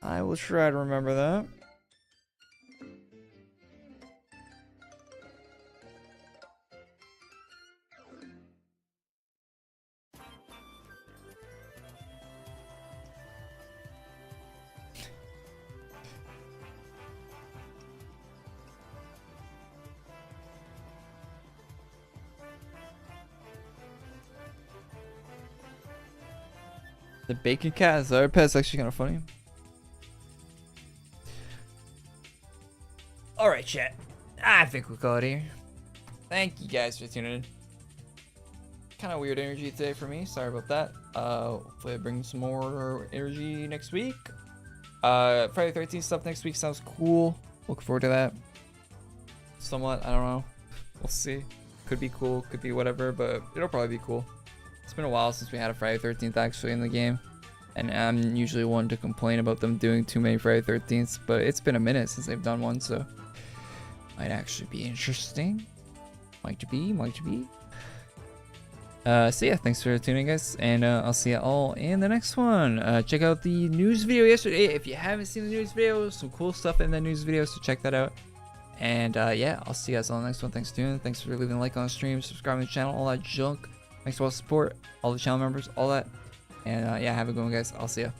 I will try to remember that. The Bacon Cat is our pet's actually kind of funny. Alright, chat. I think we'll call it here. Thank you guys for tuning in. Kind of weird energy today for me. Sorry about that. Hopefully I bring some more energy next week. Friday the 13th stuff next week sounds cool. Looking forward to that. Somewhat, I don't know. We'll see. Could be cool, could be whatever, but it'll probably be cool. It's been a while since we had a Friday 13th actually in the game, and I'm usually one to complain about them doing too many Friday 13ths, but it's been a minute since they've done one, so might actually be interesting. Might be. So yeah, thanks for tuning, guys, and I'll see you all in the next one. Check out the news video yesterday if you haven't seen the news video. Some cool stuff in the news video, so check that out. And yeah, I'll see you guys on the next one. Thanks for tuning in. Thanks for leaving a like on the stream, subscribing to the channel, all that junk. Thanks for all the support, all the channel members, all that. And yeah, have a good one, guys. I'll see ya.